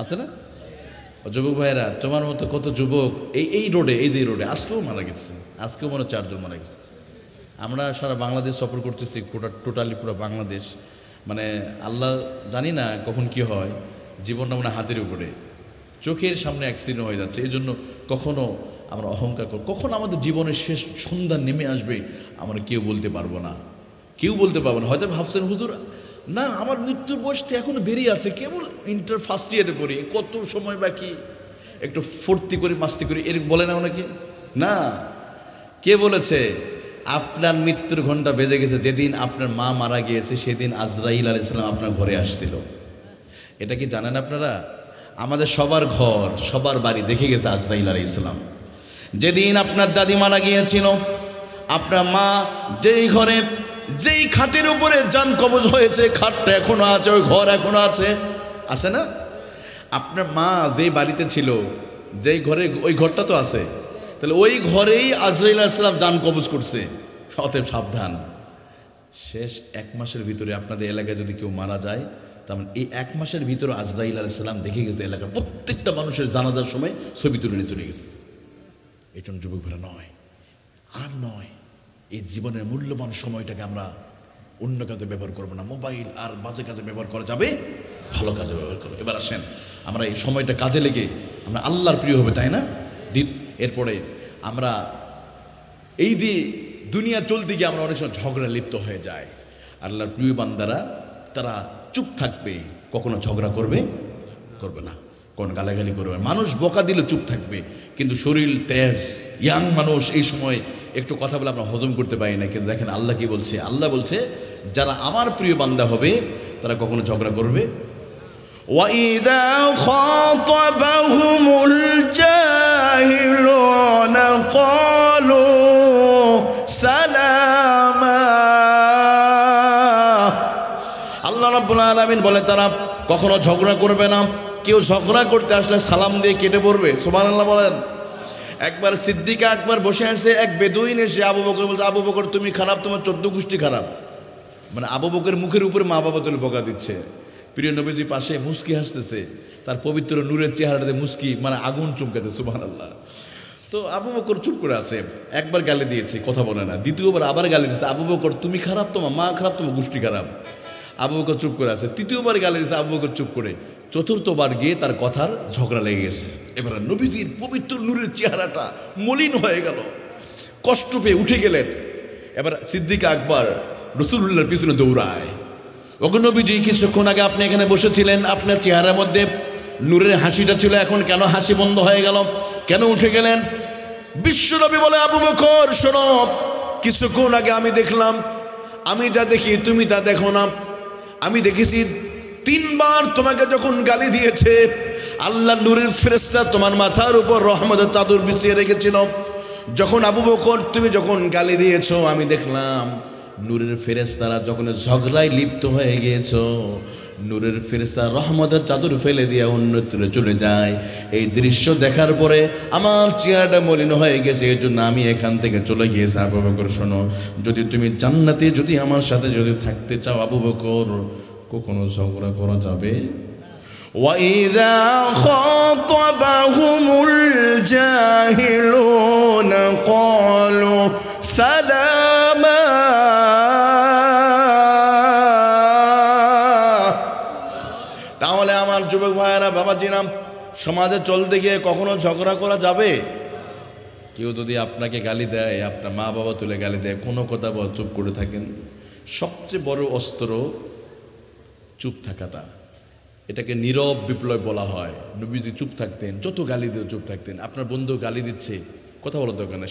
আছে না? যুবক ভাইয়েরা, তোমার মতো কত যুবক এই রোডে, এই যে রোডে আজকেও মারা গেছে, আজকেও মনে 4 জন মারা গেছে। আমরা সারা বাংলাদেশ সফর করতেছি, টোটালি পুরো বাংলাদেশ। মানে আল্লাহ জানি না কখন কি হয়, জীবনটা মানে হাতের উপরে, চোখের সামনে অ্যাক্সিডেন্ট হয়ে যাচ্ছে। এই জন্য কখনো আমরা অহংকার করি, কখন আমাদের জীবনের শেষ সন্ধ্যা নেমে আসবে আমরা কেউ বলতে পারবো না। কেউ বলতে পারবে না। হয়তো ভাবছেন হুজুর না আমার মৃত্যুর বয়স তো এখনো দেরি আছে, কেবল ইন্টার ফার্স্ট ইয়ারে পড়ি, কত সময় বাকি, একটু ফুর্তি করি মাস্তি করি, এরকম বলে না অনেকে। না, কে বলেছে আপনার মৃত্যুর ঘন্টা বেজে গেছে যেদিন আপনার মা মারা গিয়েছে, সেদিন আজরাইল আলাইহিস সালাম আপনার ঘরে আসছিল। এটা কি জানেন আপনারা? আমাদের সবার ঘর, সবার বাড়ি দেখে গেছে আজরাইল আলাইহিস সালাম। যেদিন আপনার দাদি মারা গিয়েছিল, আপনার মা যেই ঘরে যেই খাটের উপরে জান কবজ হয়েছে, খাটটা এখনো আছে, ওই ঘর এখনো আছে, আছে না? আপনার মা যেই বাড়িতে ছিল, যেই ঘরে, ওই ঘরটা তো আছে, তাহলে ওই ঘরেই আজরাইল আলাইহিস সালাম জান কবজ করছে। অতএব সাবধান, শেষ 1 মাসের ভিতরে আপনাদের এলাকায় যদি কেউ মারা যায়, তার মানে এই 1 মাসের ভিতরে আজরাইল আলাইহিস সালাম দেখে গেছে এলাকার প্রত্যেকটা মানুষের জানাজার সময় ছবি তুলে নিয়ে চলে গেছে। এই জন্য যুবক ভাইরা নয় আর নয়, এই জীবনের মূল্যবান সময়টাকে আমরা অন্য কাজে ব্যবহার করবো না। মোবাইল আর বাজে কাজে ব্যবহার করা যাবে, ভালো কাজে ব্যবহার করবো। এবার আসেন আমরা এই সময়টা কাজে লেগে আমরা আল্লাহর প্রিয় হবে, তাই না? এরপরে আমরা এই যে দুনিয়া চলতে গিয়ে আমরা অনেক সময় ঝগড়া লিপ্ত হয়ে যায়। আল্লাহর প্রিয় বান্দারা তারা চুপ থাকবে, কখনো ঝগড়া করবে না, কোন গালাগালি করবে। মানুষ বকা দিলে চুপ থাকবে, কিন্তু শরীর তেজ, ইয়াং মানুষ, এই সময় একটু কথা বলে আমরা হজম করতে পারি না। কিন্তু দেখেন আল্লাহ কি বলছে, আল্লাহ বলছে যারা আমার প্রিয় বান্দা হবে তারা কখনো ঝগড়া করবে। وَإِذَا خَاطَبَهُمُ الْجَاهِلُونَ قَالُوا سَلَامًا। আল্লাহ রাব্বুল আলামিন বলে তারা কখনো ঝগড়া করবে না। কেউ ঝগড়া করতে আসলে সালাম দিয়ে কেটে পড়বে। সুবহানাল্লাহ বলেন। একবার সিদ্দিকা আকবর বসে আছে, এক বেদুইন এসে আবু বকর বলছে, আবু বকর তুমি খারাপ, তোমার 14 গোষ্ঠী খারাপ। মানে আবু বকরের মুখের উপরে মা বাবা তুলে বকা দিচ্ছে। প্রিয় নবীজি পাশে মুস্কি হাসতেছে, তার পবিত্র নূরের চেহারাতে মুস্কি মানে আগুন চমকাতে। সুবহানাল্লাহ। তো আবু বকর চুপ করে আছে। একবার গালি দিয়েছে, কথা বলে না। দ্বিতীয়বার আবার গালি দিচ্ছে, আবু বকর তুমি খারাপ, তোমার মা খারাপ, তোমার গোষ্ঠী খারাপ। আবু বকর চুপ করে আছে। তৃতীয়বার গালি দিচ্ছে, আবু বকর চুপ করে। চতুর্থবার গিয়ে তার কথার ঝগড়া লেগে গেছে। এবার নবীজির পবিত্র নূরের চেহারাটা মলিন হয়ে গেল, কষ্ট পেয়ে উঠে গেলেন। এবার সিদ্দিকা আকবর রাসূলুল্লাহর পিছনে দৌড়ায়। ওগো নবীজি, কিছুক্ষণ আগে আপনি এখানে বসেছিলেন, আপনার চেহারার মধ্যে নূরের হাসিটা ছিল, এখন কেন হাসি বন্ধ হয়ে গেল, কেন উঠে গেলেন? বিশ্বনবী বলে, আবু বকর শোনো, কিছুক্ষণ আগে আমি দেখলাম, আমি যা দেখি তুমি তা দেখো না। আমি দেখেছি 3 বার তোমাকে যখন গালি দিয়েছে, আল্লাহ নূরের ফেরেশতা তোমার মাথার উপর রহমতের চাদর বিছিয়ে রেখেছিল। যখন আবু বকর তুমি যখন গালি দিয়েছো, আমি দেখলাম নূরের ফেরেশতারা যখন ঝগড়ায় লিপ্ত হয়ে গিয়েছো, নূরের ফেরেশতা রহমতের চাদর ফেলে দিয়ে অন্যত্র চলে যায়। এই দৃশ্য দেখার পরে আমার চেহারাটা মলিন হয়ে গেছে, এই জন্য আমি এখান থেকে চলে গিয়েছি। আবু বকর শোনো, যদি তুমি জান্নাতে যদি আমার সাথে যদি থাকতে চাও, আবু বকর কখনো ঝগড়া করা যাবে। وَإِذَا خَاطَبَهُمُ الْجَاهِلُونَ قَالُوا سَلَامًا। তাহলে আমার যুবক ভাইয়েরা, বাবাজিরা, সমাজে চলতে গিয়ে কখনো ঝগড়া করা যাবে? কেউ যদি আপনাকে গালি দেয়, আপনার মা বাবা তুলে গালি দেয়, কোনো কথা বল, চুপ করে থাকেন। সবচেয়ে বড় অস্ত্র চুপ থাকাটা। এটাকে নীরব বিপ্লব বলা হয়। নবীজি চুপ থাকতেন, যত গালি দিয়ে চুপ থাকতেন। আপনার বন্ধু গালি দিচ্ছে, কথা বলার দরকার নেই।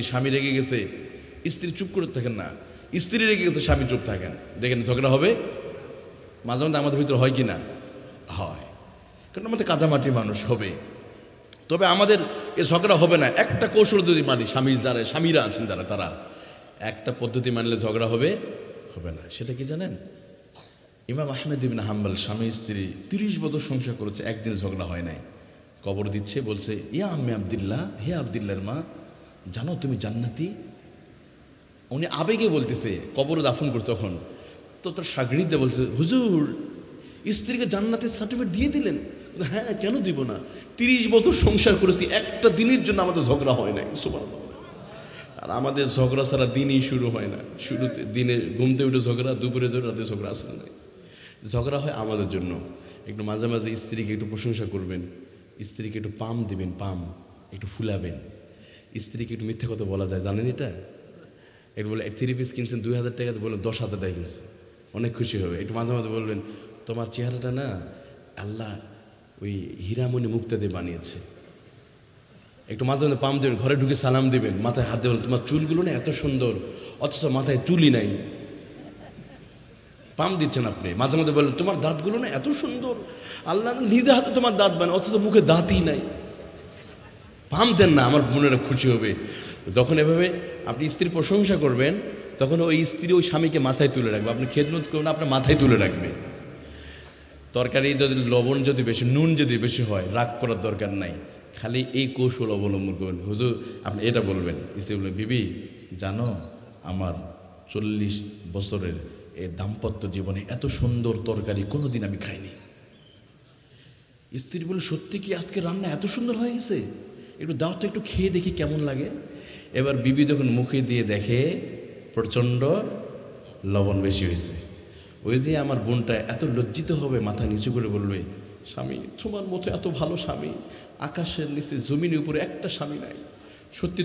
স্বামী রেগে গেছে, স্ত্রী চুপ করে থাকেন না। স্ত্রী রেগে গেছে, স্বামী চুপ থাকেন। দেখেন ঝগড়া হবে? মাঝে মাঝে আমাদের ভিতরে হয় কি না? হয়, কারণ আমাদের কাদামাটির মানুষ হবে। তবে আমাদের এ ঝগড়া হবে না একটা কৌশল যদি মানি। স্বামীরা আছেন যারা, তারা একটা পদ্ধতি মানলে ঝগড়া হবে না। সেটা কি জানেন? ইমাম আহমেদ ইবনে হাম্বল স্বামী স্ত্রী 30 বছর সংসার করেছে, একদিন ঝগড়া হয় নাই। কবর দিচ্ছে, বলছে, ইয়া আম্মে আব্দুল্লাহ, হে আব্দুল্লাহর মা, জানো তুমি জান্নাতি? উনি আবেগে বলতেছে, কবর দাফন করছে তখন। তো তার সাগরিদে বলছে, হুজুর স্ত্রীকে জান্নাতের সার্টিফিকেট দিয়ে দিলেন? হ্যাঁ, কেন দিব না? 30 বছর সংসার করেছি, একটা দিনের জন্য আমাদের ঝগড়া হয় নাই। সুবহানাল্লাহ। আর আমাদের ঝগড়া ছাড়া দিনই শুরু হয় না। শুরুতে দিনে ঘুমতে উঠে ঝগড়া, দুপুরে ঝগড়া, রাতে ঝগড়া, আসলে নাই। ঝগড়া হয় আমাদের জন্য। একটু মাঝে মাঝে স্ত্রীকে একটু প্রশংসা করবেন, স্ত্রীকে একটু পাম দিবেন, পাম একটু ফুলাবেন। স্ত্রীকে একটু মিথ্যা কথা বলা যায়, জানেন এটা? একটু বলে 3 পিস কিনছেন 2000 টাকাতে, বললেন 10,000 টাকা কিনছে, অনেক খুশি হবে। একটু মাঝে মাঝে বলবেন তোমার চেহারাটা না আল্লাহ ওই হীরামণি মুক্তা দিয়ে বানিয়েছে। একটু মাঝে মাঝে পাম দেবেন, ঘরে ঢুকে সালাম দেবেন, মাথায় হাত দেবেন, তোমার চুলগুলো না এত সুন্দর, অথচ মাথায় চুলই নাই, পাম দিচ্ছেন আপনি। মাঝে মাঝে বললেন তোমার দাঁতগুলো না এত সুন্দর, আল্লাহ নিজে হাতে তোমার দাঁত বানায়, অথচ মুখে দাঁতই নাই, পাম দেন না, আমার বোনেরা খুশি হবে। যখন এভাবে আপনি স্ত্রীর প্রশংসা করবেন, তখন ওই স্ত্রী ওই স্বামীকে মাথায় তুলে রাখবে, আপনি খেদমত করবেন আপনার মাথায় তুলে রাখবে। তরকারি যদি লবণ যদি বেশি, নুন যদি বেশি হয়, রাগ করার দরকার নাই, খালি এই কৌশল অবলম্বন করবেন। হুজুর আপনি এটা বলবেন, স্ত্রী বলবেন বিবি জানো আমার 40 বছরের এই দাম্পত্য জীবনে এত সুন্দর তরকারি কোনোদিন আমি খাইনি। স্ত্রী বলে সত্যি কি আজকে রান্না এত সুন্দর হয়ে গেছে, একটু দাও তো, একটু খেয়ে দেখি কেমন লাগে। এবার বিবি যখন মুখে দিয়ে দেখে প্রচণ্ড লবণ বেশি হয়েছে, ওই যে আমার বোনটা এত লজ্জিত হবে, মাথা নিচু করে বলবে স্বামী তোমার মতো এত ভালো স্বামী আকাশের নিচে জমিনের উপরে একটা স্বামী নাই, সত্যি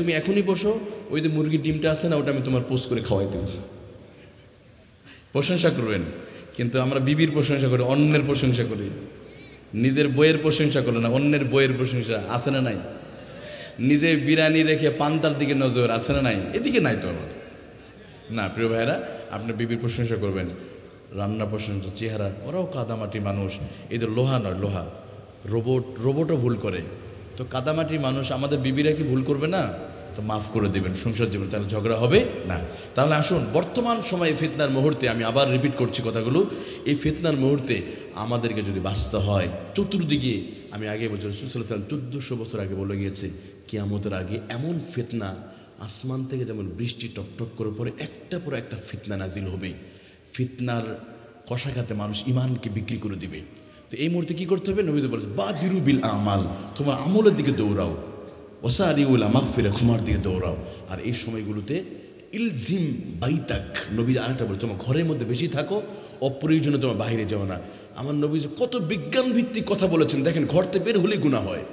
তুমি এখনই বসো, ওই যে মুরগির ডিমটা আছে না ওটা আমি তোমার পোস্ট করে খাওয়াই দেব। প্রশংসা করবেন, কিন্তু আমরা বিবির প্রশংসা করি, অন্যের প্রশংসা করি, নিজের বইয়ের প্রশংসা করলো না, অন্যের বইয়ের প্রশংসা আছে না নাই? নিজে বিরিয়ানি রেখে পান্তার দিকে নজর আছে না নাই? এদিকে নাই তো আমার না। প্রিয় ভাইয়েরা, আপনার বিবির প্রশংসা করবেন, রান্না প্রশংসা, চেহারা, ওরাও কাদামাটি মানুষ, এই তো লোহা নয়, লোহা, রোবটও ভুল করে, তো কাদামাটি মানুষ, আমাদের বিবিরা কি ভুল করবে না? তো মাফ করে দেবেন সংসার জীবন, তাহলে ঝগড়া হবে না। তাহলে আসুন, বর্তমান সময়ে ফিতনার মুহূর্তে, আমি আবার রিপিট করছি কথাগুলো, এই ফিতনার মুহূর্তে আমাদেরকে যদি বাঁচতে হয়, চতুর্দিকে, আমি আগে বলছি রাসূল সাল্লাল্লাহু আলাইহি ওয়াসাল্লাম 1400 বছর আগে বলে গিয়েছে, কিয়ামতের আগে এমন ফিতনা, আসমান থেকে যেমন বৃষ্টি টকটক করে পড়ে, একটা পর একটা ফিতনা নাজিল হবে, ফিতনার কষাঘাতে মানুষ ইমানকে বিক্রি করে দিবে। তো এই মুহূর্তে কী করতে হবে? নবী তো বলেছে বাদিরু বিল আমাল, তোমার আমলের দিকে দৌড়াও, ওয়াসারিউল মাগফিরা, ক্ষমার দিকে দৌড়াও। আর এই সময়গুলোতে ইলজিম বাইতাক, নবী আরেকটা বলে, তোমার ঘরের মধ্যে বেশি থাকো, অপ্রয়োজনে তোমার বাইরে যাও না। আমার নবী কত বিজ্ঞান ভিত্তিক কথা বলেছেন, দেখেন ঘরতে বের হলেই গুনাহ হয়,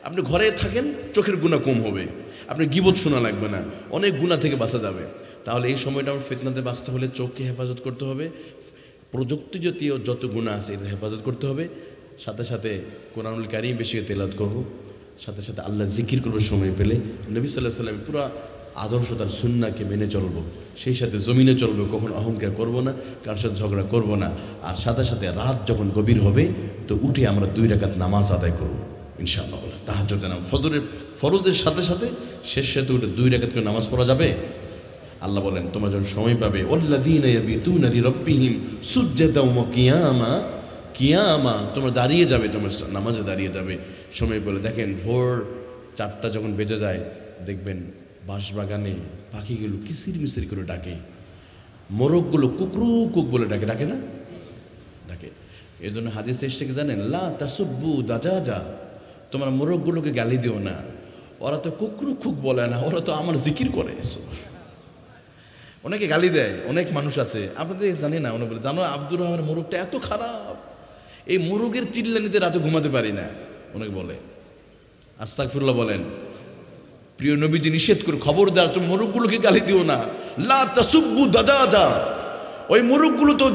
আপনি ঘরে থাকেন চোখের গুনাহ কম হবে, আপনি গীবত শোনা লাগবে না, অনেক গুনাহ থেকে বাঁচা যাবে। তাহলে এই সময়টা আমার ফিতনাতে বাঁচতে হলে চোখকে হেফাজত করতে হবে, প্রযুক্তি জাতীয় যত গুনাহ আছে এটা হেফাজত করতে হবে, সাথে সাথে কোরআনুল কারীম বেশি তেলাওয়াত করব, সাথে সাথে আল্লাহ জিকির করবো সময় পেলে, নবী সাল্লাল্লাহু আলাইহি ওয়াসাল্লাম পুরো আদর্শ তার সুন্নাহকে মেনে চলবো, সেই সাথে জমিনে চলবো, কখনো অহংকার করব না, কারোর সাথে ঝগড়া করব না। আর সাথে সাথে রাত যখন গভীর হবে তো উঠে আমরা 2 রাকাত নামাজ আদায় করব ইনশাআল্লাহ। তাহাজ্জুদের নামাজ, ফরজের সাথে সাথে শেষ সাথে উঠে 2 রাকাত করে নামাজ পড়া যাবে। আল্লাহ বলেন তোমরা যখন সময় পাবে, ওয়াল্লাযীনা ইয়াবিতুনা লিরাব্বিহিম সুজদাও ওয়া কিয়ামা, তোমরা দাঁড়িয়ে যাবে, তোমরা নামাজে দাঁড়িয়ে যাবে সময় বলে। দেখেন ভোর 4টা যখন বেজে যায়, দেখবেন বাঁশবাগানে পাখিগুলো কিসির মিসির করে ডাকে, মোরগগুলো কুকরু কুক বলে ডাকে, ডাকে না? ডাকে। এই জন্য হাদিসে এসে কি জানেন, লা তাসুব্বু দাজাজা, তোমরা মোরগগুলোকে গালি দিও না, ওরা তো কুকরু কুক বলে না, ওরা তো আমার জিকির করে। অনেকে গালি দেয়, অনেক মানুষ আছে, আপনাদের জানি না, অনেক বলে আমরা আব্দুর রহমানের মোরগটা এত খারাপ, এই মোরগের চিল্লানিতে রাতে ঘুমাতে পারি না, অনেক বলে। আস্তাগফিরুল্লাহ বলেন। প্রিয় নবীজি নিষেধ করে, খবরদার তুমি মোরগগুলোকে গালি দিও না, লা তাসুব্বু দাজাজা, ওই মোরগগুলো তো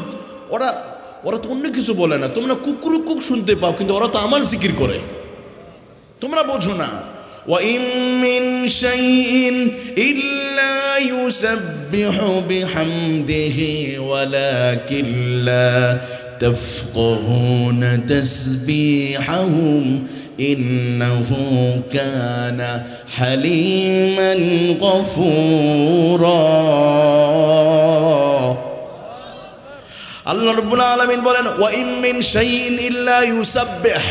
ওরা তো অন্য কিছু বলে না, তোমরা কুকুর কুক শুনতে পাও, কিন্তু ওরা তো আমার জিকির করে, তোমরা বোঝো না। وَإِن مِّن شَيْءٍ إِلَّا يُسَبِّحُ بِحَمْدِهِ وَلَكِن لَّا تَفْقَهُونَ تَسْبِيحَهُمْ إِنَّهُ كَانَ حَلِيمًا غَفُورًا। আল্লাহ রাব্বুল আলামিন বলেন, وَإِن مِّن شَيْءٍ إِلَّا يُسَبِّحُ,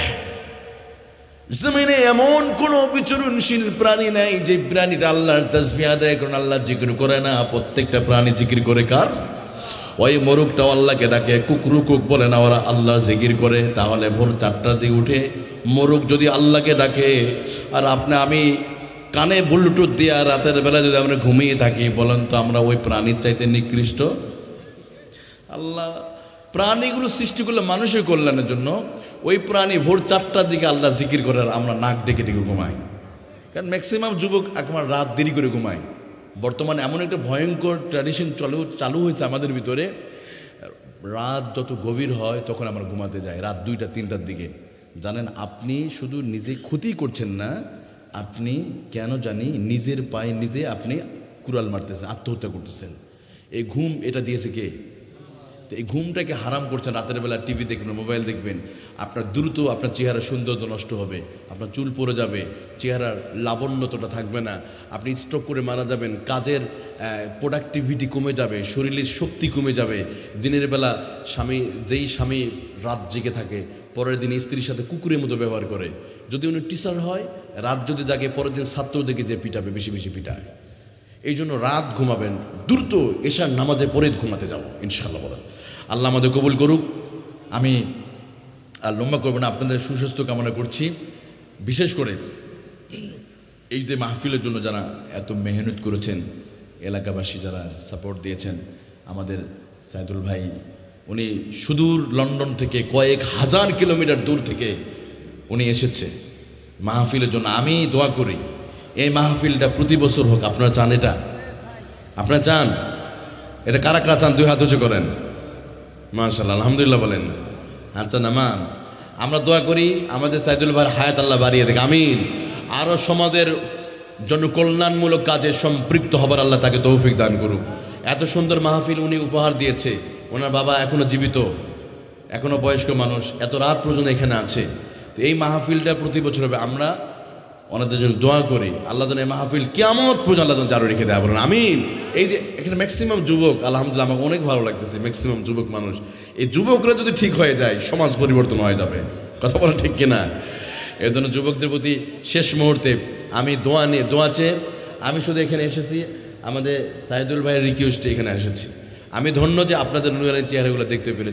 জমিনে এমন কোন বিচরণশীল প্রাণী নাই যে প্রাণীটা আল্লাহর তাসবিহ আদায় করে, আল্লাহ জিকির করে না। প্রত্যেকটা প্রাণী জিকির করে কার? ওই মোরগটাও আল্লাহকে ডাকে, কুকরু কুক বলে না, ওরা আল্লাহ জিকির করে। তাহলে ভোর 4টার দিকে উঠে মোরগ যদি আল্লাহকে ডাকে, আর আমি কানে ব্লুটুথ দিয়ে রাতের বেলা যদি আমরা ঘুমিয়ে থাকি, বলেন তো আমরা ওই প্রাণীর চাইতে নিকৃষ্ট? আল্লাহ প্রাণীগুলো সৃষ্টি করলে মানুষের কল্যাণের জন্য, ওই প্রাণী ভোর 4টার দিকে আল্লাহ জিকির করে, আর আমরা নাক ডেকে ডেকে ঘুমাই। কারণ ম্যাক্সিমাম যুবক একবার রাত দেরি করে ঘুমায়, বর্তমানে এমন একটা ভয়ঙ্কর ট্র্যাডিশন চালু হয়েছে আমাদের ভিতরে, রাত যত গভীর হয় তখন আমরা ঘুমাতে যাই, রাত 2টা 3টার দিকে। জানেন, আপনি শুধু নিজে ক্ষতি করছেন না, আপনি কেন জানি নিজের পায়ে নিজে আপনি কুড়াল মারতেছেন, আত্মহত্যা করতেছেন। এই ঘুম এটা দিয়েছে কে? তো এই ঘুমটাকে হারাম করছেন। রাতের বেলা টিভি দেখবেন, মোবাইল দেখবেন, আপনার দ্রুত আপনার চেহারা সৌন্দর্য নষ্ট হবে, আপনার চুল পড়ে যাবে, চেহারার লাবণ্যতাটা থাকবে না, আপনি স্ট্রোক করে মারা যাবেন, কাজের প্রোডাক্টিভিটি কমে যাবে, শরীরের শক্তি কমে যাবে। দিনের বেলা যেই স্বামী রাত জেগে থাকে, পরের দিন স্ত্রীর সাথে কুকুরের মতো ব্যবহার করে, যদি উনি টিচার হয়, রাত যদি জাগে পরের দিন ছাত্রদেরকে যে পিটাবে, বেশি বেশি পিটায়। এই জন্য রাত ঘুমাবেন, দ্রুত এশার নামাজে পরে ঘুমাতে যাব ইনশাআল্লাহ। বলেন আল্লাহ আমাদের কবুল করুক। আমি আর লম্বা করব না, আপনাদের সুস্বাস্থ্য কামনা করছি। বিশেষ করে এই যে মাহফিলের জন্য যারা এত মেহনত করেছেন, এলাকাবাসী যারা সাপোর্ট দিয়েছেন, আমাদের সাইদুল ভাই, উনি সুদূর লন্ডন থেকে কয়েক হাজার কিলোমিটার দূর থেকে উনি এসেছে মাহফিলের জন্য। আমি দোয়া করি এই মাহফিলটা প্রতি বছর হোক। আপনারা চান এটা? আপনারা চান এটা? কারা কারা চান? 2 হাত উঁচু করেন। মাশাআল্লাহ, আলহামদুলিল্লাহ বলেন। আচ্ছা নামান, আমরা দোয়া করি আমাদের সাইদুল ভাইয়ের হায়াত আল্লাহ বাড়িয়ে দেখ, আমিন। আরও সমাজের জন্য কল্যাণমূলক কাজে সম্পৃক্ত হবার আল্লাহ তাকে তৌফিক দান করুক। এত সুন্দর মাহফিল উনি উপহার দিয়েছে। ওনার বাবা এখনও জীবিত, এখনও বয়স্ক মানুষ, এত রাত পর্যন্ত এখানে আছে। তো এই মাহফিলটা প্রতি বছর হবে। আমরা ওনাদের জন্য দোয়া করি, আল্লাহ যেন এই মাহফিল কিয়ামত পর্যন্ত আল্লাহ যেন জারি রেখে দেয়, বলেন আমিন। এই যে এখানে ম্যাক্সিমাম যুবক, আলহামদুলিল্লাহ আমার অনেক ভালো লাগতেছে, ম্যাক্সিমাম যুবক মানুষ। এই যুবকরা যদি ঠিক হয়ে যায়, সমাজ পরিবর্তন হয়ে যাবে। কথা বলা ঠিক কিনা? এই জন্য যুবকদের প্রতি শেষ মুহূর্তে আমি দোয়া চেয়ে আমি শুধু এখানে এসেছি আমাদের সাইদুল ভাইয়ের রিকোয়েস্টে এখানে এসেছি। আমি ধন্য যে আপনাদের নুরানি চেহারাগুলো দেখতে পেরেছি।